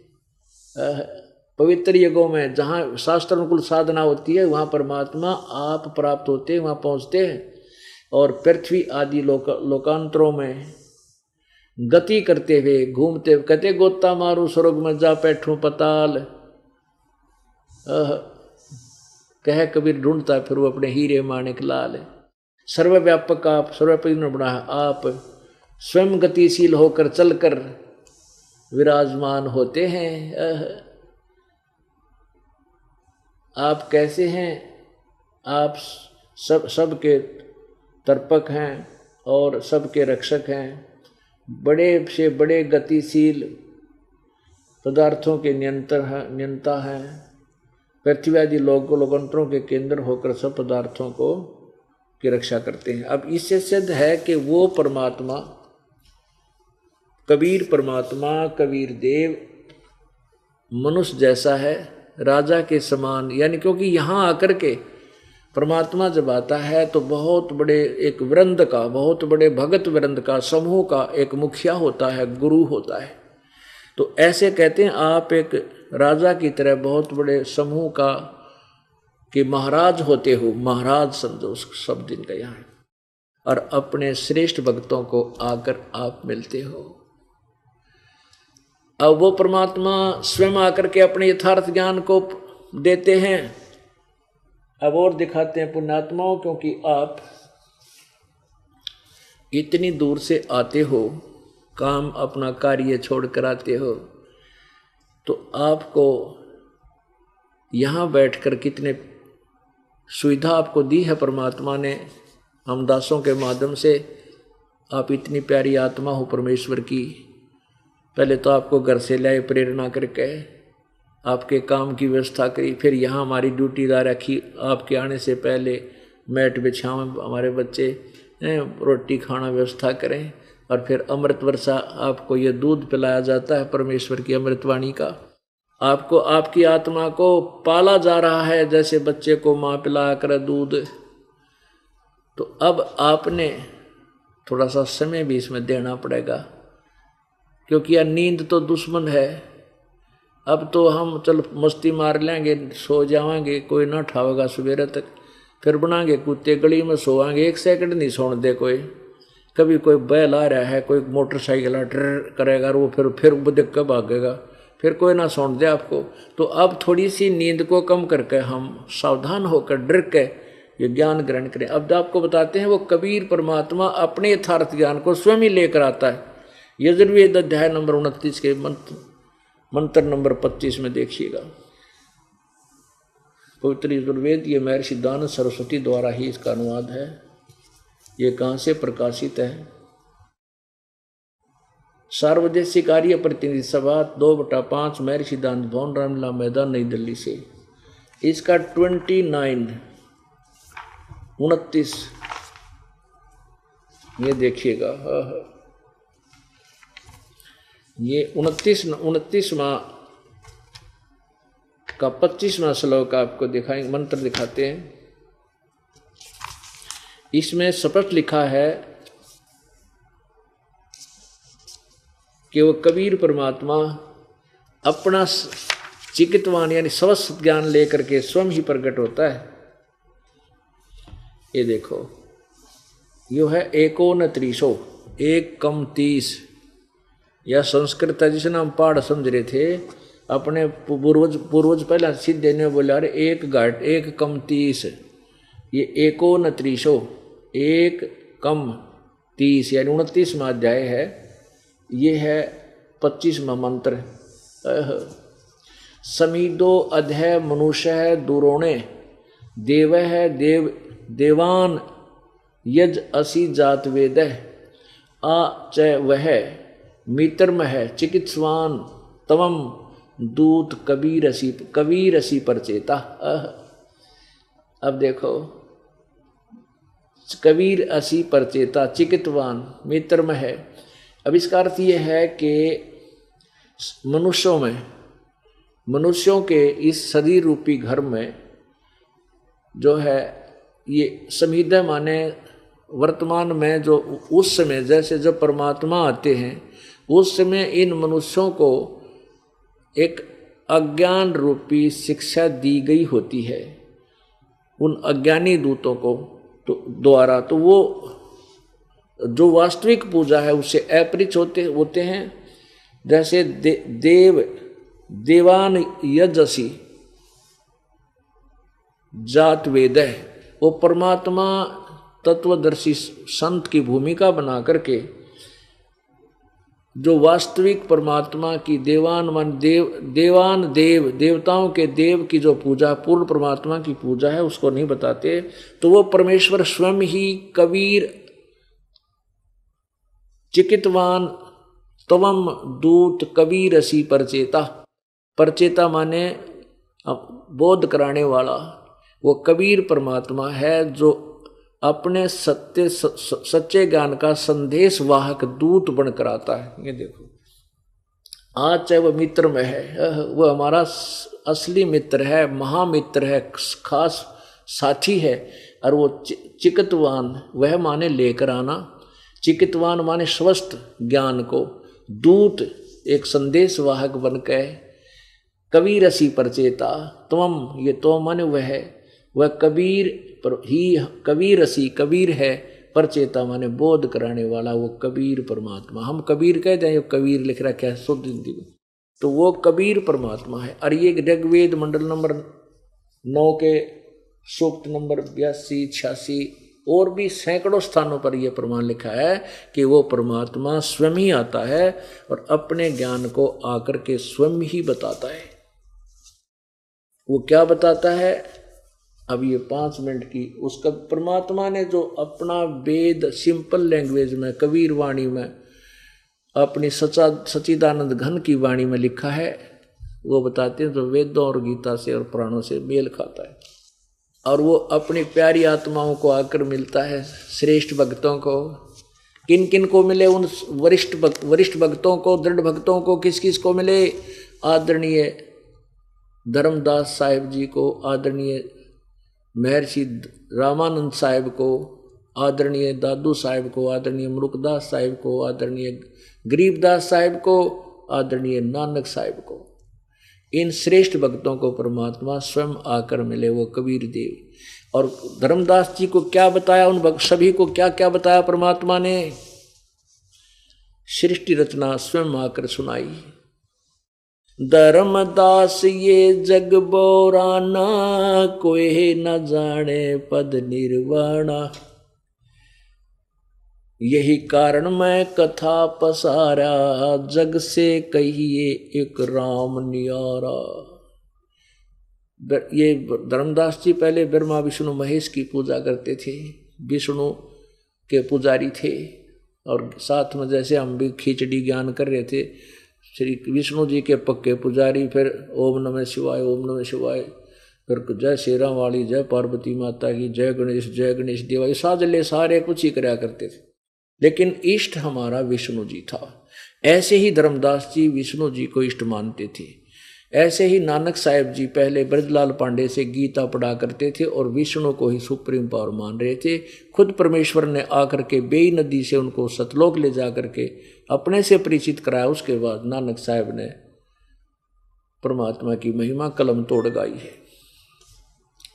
Speaker 1: पवित्र यज्ञों में जहाँ शास्त्र अनुकूल साधना होती है वहाँ परमात्मा आप प्राप्त होते हैं, वहाँ पहुँचते हैं। और पृथ्वी आदि लोकांतरों में गति करते हुए घूमते, कहते गोता मारू स्वर्ग में जा बैठूं पताल, कह कबीर ढूंढता फिर वो अपने हीरे माणिक लाल। सर्वव्यापक आप, सर्वव्यापक ने बना है, आप स्वयं गतिशील होकर चलकर विराजमान होते हैं। आप कैसे हैं? आप सबके तर्पक हैं और सबके रक्षक हैं, बड़े से बड़े गतिशील पदार्थों के नियंता हैं, पृथ्वी आदि लोकांतरों के केंद्र होकर सब पदार्थों को की रक्षा करते हैं। अब इससे सिद्ध है कि वो परमात्मा कबीर परमात्मा, कबीर देव मनुष्य जैसा है, राजा के समान, यानी क्योंकि यहाँ आकर के परमात्मा जब आता है तो बहुत बड़े एक वृंद का, बहुत बड़े भगत वृंद का, समूह का एक मुखिया होता है, गुरु होता है। तो ऐसे कहते हैं आप एक राजा की तरह बहुत बड़े समूह का कि महाराज होते हो, महाराज समझो उस शब्द इनका यहाँ है, और अपने श्रेष्ठ भक्तों को आकर आप मिलते हो। अब वो परमात्मा स्वयं आकर के अपने यथार्थ ज्ञान को देते हैं। अब और दिखाते हैं पुण्यात्माओं, क्योंकि आप इतनी दूर से आते हो, काम अपना कार्य छोड़ कर आते हो, तो आपको यहाँ बैठकर कितने सुविधा आपको दी है परमात्मा ने, हम दासों के माध्यम से। आप इतनी प्यारी आत्मा हो परमेश्वर की, पहले तो आपको घर से लाए प्रेरणा करके, आपके काम की व्यवस्था करी, फिर यहाँ हमारी ड्यूटीदार रखी, आपके आने से पहले मैट बिछाएं, हमारे बच्चे रोटी खाना व्यवस्था करें, और फिर अमृत वर्षा आपको ये दूध पिलाया जाता है परमेश्वर की अमृतवाणी का। आपको आपकी आत्मा को पाला जा रहा है जैसे बच्चे को माँ पिलाया करे दूध। तो अब आपने थोड़ा सा समय भी इसमें देना पड़ेगा, क्योंकि यह नींद तो दुश्मन है। अब तो हम चल मस्ती मार लेंगे, सो जाएंगे, कोई ना उठावेगा सवेरे तक, फिर बनाएंगे कुत्ते, गली में सोएंगे, 1 सेकंड नहीं सोने दे कोई। कभी कोई बैल आ रहा है, कोई मोटरसाइकिल ड्र करेगा, वो फिर देख कर भागेगा, फिर कोई ना सोने दे आपको। तो अब थोड़ी सी नींद को कम करके हम सावधान होकर डर के ये ज्ञान ग्रहण करें। अब आपको बताते हैं वो कबीर परमात्मा अपने यथार्थ ज्ञान को स्वयं ही लेकर आता है। यजुर्वेद अध्याय नंबर 29 के मंत्र नंबर 25 में देखिएगा। पवित्र यजुर्वेद, ये महर्षि दानव सरस्वती द्वारा ही इसका अनुवाद है। ये कहाँ से प्रकाशित है? सार्वदेशिक कार्य प्रतिनिधि सभा 2/5 महर्षि दानव भवन, रामलीला मैदान, नई दिल्ली से। इसका 29 ये देखिएगा। ये 29वां का 25वां श्लोक आपको दिखाएंगे, मंत्र दिखाते हैं। इसमें स्पष्ट लिखा है कि वो कबीर परमात्मा अपना चिकित्वान यानी स्वस्थ ज्ञान लेकर के स्वयं ही प्रकट होता है। ये देखो, यो है 29, 1 कम 30, यह संस्कृत है जिसे हम पाठ समझ रहे थे। अपने पूर्वज पहला सीधे ने बोला अरे एक घाट एक कम 30, ये 29, एक कम 30 यानी 29वां अध्याय है। ये है 25वां मंत्र। समीदो अध्याय मनुष्य है दूरोणे, देव है देवान यज असी जात वेद आ च वह मित्रम है चिकित्सवान तवम दूत कबीर असी परचेता। अब देखो कबीर असी परचेता चिकित्सवान मित्रम है। अब इसका अर्थ ये है कि मनुष्यों के इस शरीर रूपी घर में जो है ये समीधा माने वर्तमान में जो उस समय जैसे जब परमात्मा आते हैं उस समय इन मनुष्यों को एक अज्ञान रूपी शिक्षा दी गई होती है उन अज्ञानी दूतों को द्वारा। तो वो जो वास्तविक पूजा है उससे अपरिचित होते हैं। जैसे देवान यजसी जात वेद है, वो परमात्मा तत्वदर्शी संत की भूमिका बना करके जो वास्तविक परमात्मा की देवताओं के देव की जो पूजा पूर्ण परमात्मा की पूजा है उसको नहीं बताते। तो वो परमेश्वर स्वयं ही कबीर चिकित्वान तवम दूत कबीर असी परचेता। परचेता माने बोध कराने वाला, वो कबीर परमात्मा है जो अपने सच्चे ज्ञान का संदेश वाहक दूत बनकर आता है। ये देखो आज चाहे वह मित्र में है, वो हमारा असली मित्र है, महामित्र है, खास साथी है। और वो चिकित्वान वह माने लेकर आना, चिकित्वान माने स्वस्थ ज्ञान को, दूत एक संदेश वाहक बनकर, कबीर असी परचेता तवम ये तो माने वह कबीर पर ही कबीर असी कबीर है, परचेता माने बोध कराने वाला, वो कबीर परमात्मा। हम कबीर कहते हैं, कबीर लिख रहा क्या शुद्ध हिंदी में, तो वो कबीर परमात्मा है। और ये ऋग्वेद मंडल नंबर 9 के सूक्त नंबर 82, 86 और भी सैकड़ों स्थानों पर यह प्रमाण लिखा है कि वो परमात्मा स्वयं ही आता है और अपने ज्ञान को आकर के स्वयं ही बताता है। वो क्या बताता है, अब ये 5 मिनट की उसका परमात्मा ने जो अपना वेद सिंपल लैंग्वेज में कबीर वाणी में अपनी सच्चिदानंद घन की वाणी में लिखा है वो बताते हैं, जो वेदों और गीता से और पुराणों से मेल खाता है। और वो अपनी प्यारी आत्माओं को आकर मिलता है, श्रेष्ठ भक्तों को। किन किन को मिले, उन वरिष्ठ भक्तों को, दृढ़ भक्तों को। किस किस को मिले, आदरणीय धर्मदास साहिब जी को, आदरणीय महर्षि रामानंद साहिब को, आदरणीय दादू साहिब को, आदरणीय मुरुकदास साहिब को, आदरणीय गरीबदास साहिब को, आदरणीय नानक साहिब को। इन श्रेष्ठ भक्तों को परमात्मा स्वयं आकर मिले, वो कबीर देव। और धर्मदास जी को क्या बताया, उन सभी को क्या क्या बताया परमात्मा ने, सृष्टि रचना स्वयं आकर सुनाई। धर्मदास ये जग बोराना, कोई न जाने पद निर्वाणा। यही कारण मैं कथा पसारा, जग से कहिए एक राम नियारा। ये धर्मदास जी पहले ब्रह्मा विष्णु महेश की पूजा करते थे, विष्णु के पुजारी थे। और साथ में जैसे हम भी खिचड़ी ज्ञान कर रहे थे, श्री विष्णु जी के पक्के पुजारी, फिर ओम नमः शिवाय, ओम नमः शिवाय, फिर जय शेरा वाली, जय पार्वती माता की, जय गणेश देवा, ये साजले सारे कुछ ही कराया करते थे। लेकिन इष्ट हमारा विष्णु जी था। ऐसे ही धर्मदास जी विष्णु जी को इष्ट मानते थे। ऐसे ही नानक साहिब जी पहले ब्रजलाल पांडे से गीता पढ़ा करते थे और विष्णु को ही सुप्रीम पावर मान रहे थे। खुद परमेश्वर ने आकर के बेई नदी से उनको सतलोक ले जा करके अपने से परिचित कराया। उसके बाद नानक साहिब ने परमात्मा की महिमा कलम तोड़ गाई है।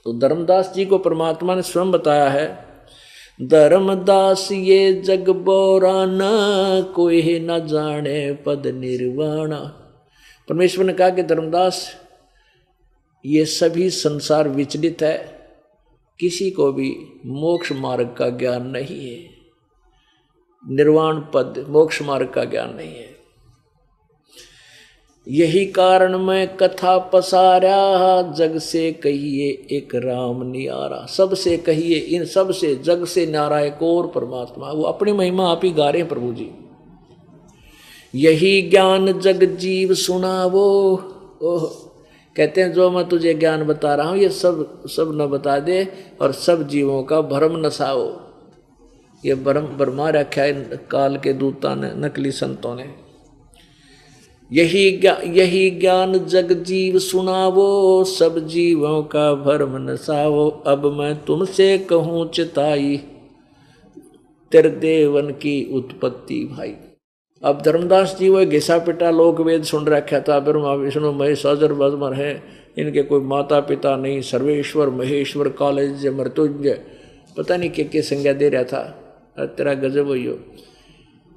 Speaker 1: तो धर्मदास जी को परमात्मा ने स्वयं बताया है, धर्मदास ये जग बोराना, कोई न जाने पद निर्वाणा। परमेश्वर ने कहा कि धर्मदास ये सभी संसार विचलित है, किसी को भी मोक्ष मार्ग का ज्ञान नहीं है, निर्वाण पद मोक्ष मार्ग का ज्ञान नहीं है। यही कारण मैं कथा पसारा, जग से कहिए एक राम नियारा। सबसे कहिए, इन सब से, जग से न्यारा एक और परमात्मा, वो अपनी महिमा आप ही गा रहे हैं प्रभु जी। यही ज्ञान जग जीव सुनावो। ओह, कहते हैं जो मैं तुझे ज्ञान बता रहा हूं ये सब न बता दे और सब जीवों का भ्रम नसाओ। ये भरमा रखा है काल के दूता ने, नकली संतों ने। यही ज्ञान जग जीव सुनावो, सब जीवों का भ्रम नसाओ। अब मैं तुमसे कहूँ चिताई, तेरे देवन की उत्पत्ति भाई। अब धर्मदास जी वो घिसा पिटा लोक वेद सुन रखा था, ब्रह्मा विष्णु महेश अजर बजमर है, इनके कोई माता पिता नहीं, सर्वेश्वर महेश्वर कालज मृत्युंजय, पता नहीं क्या संज्ञा दे रहा था। तेरा गजब हुई हो।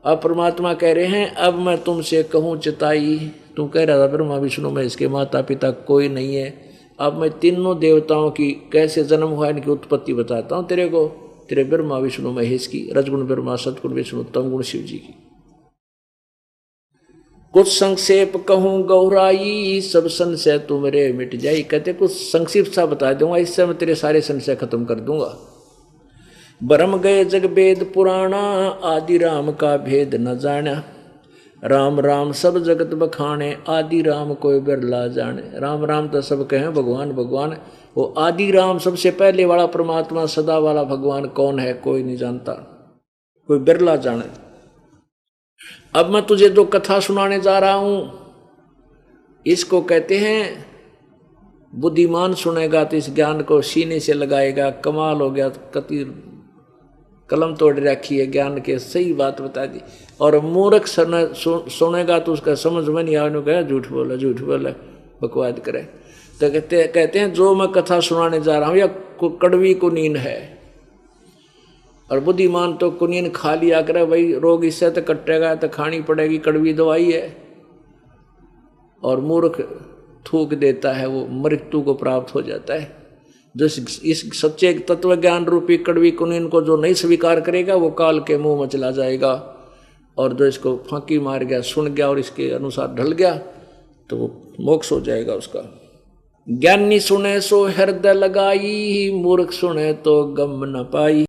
Speaker 1: अब परमात्मा कह रहे हैं अब मैं तुमसे कहूँ चिताई। तू कह रहा था ब्रह्मा विष्णु में इसके माता पिता कोई नहीं है, अब मैं तीनों देवताओं की कैसे जन्म हुआ इनकी उत्पत्ति बताता हूँ तेरे को, तेरे ब्रह्मा विष्णु महेश की, रजगुण ब्रह्मा सतगुण विष्णु तमगुण शिव जी की। कुछ संक्षेप कहूँ गौराई, सब संशय तुमरे मिट जाई। कहते कुछ संक्षिप्त सा बता दूंगा, इससे मैं तेरे सारे संशय खत्म कर दूंगा। बरम गए जग वेद पुराना, आदि राम का भेद न जाना। राम राम सब जगत बखाने, आदि राम कोई बिरला जाने। राम राम तो सब कहें, भगवान भगवान, वो आदि राम सबसे पहले वाला परमात्मा सदा वाला भगवान कौन है कोई नहीं जानता, कोई बिरला जाने। अब मैं तुझे जो कथा सुनाने जा रहा हूं इसको कहते हैं बुद्धिमान सुनेगा तो इस ज्ञान को सीने से लगाएगा, कमाल हो गया, कति कलम तोड़ रखी है ज्ञान के, सही बात बता दी। और मूर्ख सुनेगा तो उसका समझ में नहीं आने का, झूठ बोला बकवाद करे। तो कहते हैं जो मैं कथा सुनाने जा रहा हूँ या कड़वी कुनीन है, और बुद्धिमान तो कुनीन खा लिया करे, भाई रोग इससे तो कटेगा तो खानी पड़ेगी, कड़वी दवाई है। और मूर्ख थूक देता है, वो मृत्यु को प्राप्त हो जाता है। जो इस सच्चे तत्व ज्ञान रूपी कड़वी कुनीन को जो नहीं स्वीकार करेगा वो काल के मुंह में चला जाएगा। और जो इसको फांकी मार गया, सुन गया और इसके अनुसार ढल गया तो वो मोक्ष हो जाएगा उसका। ज्ञानी सुने सो हृदय लगाई, मूर्ख सुने तो गम न पाई।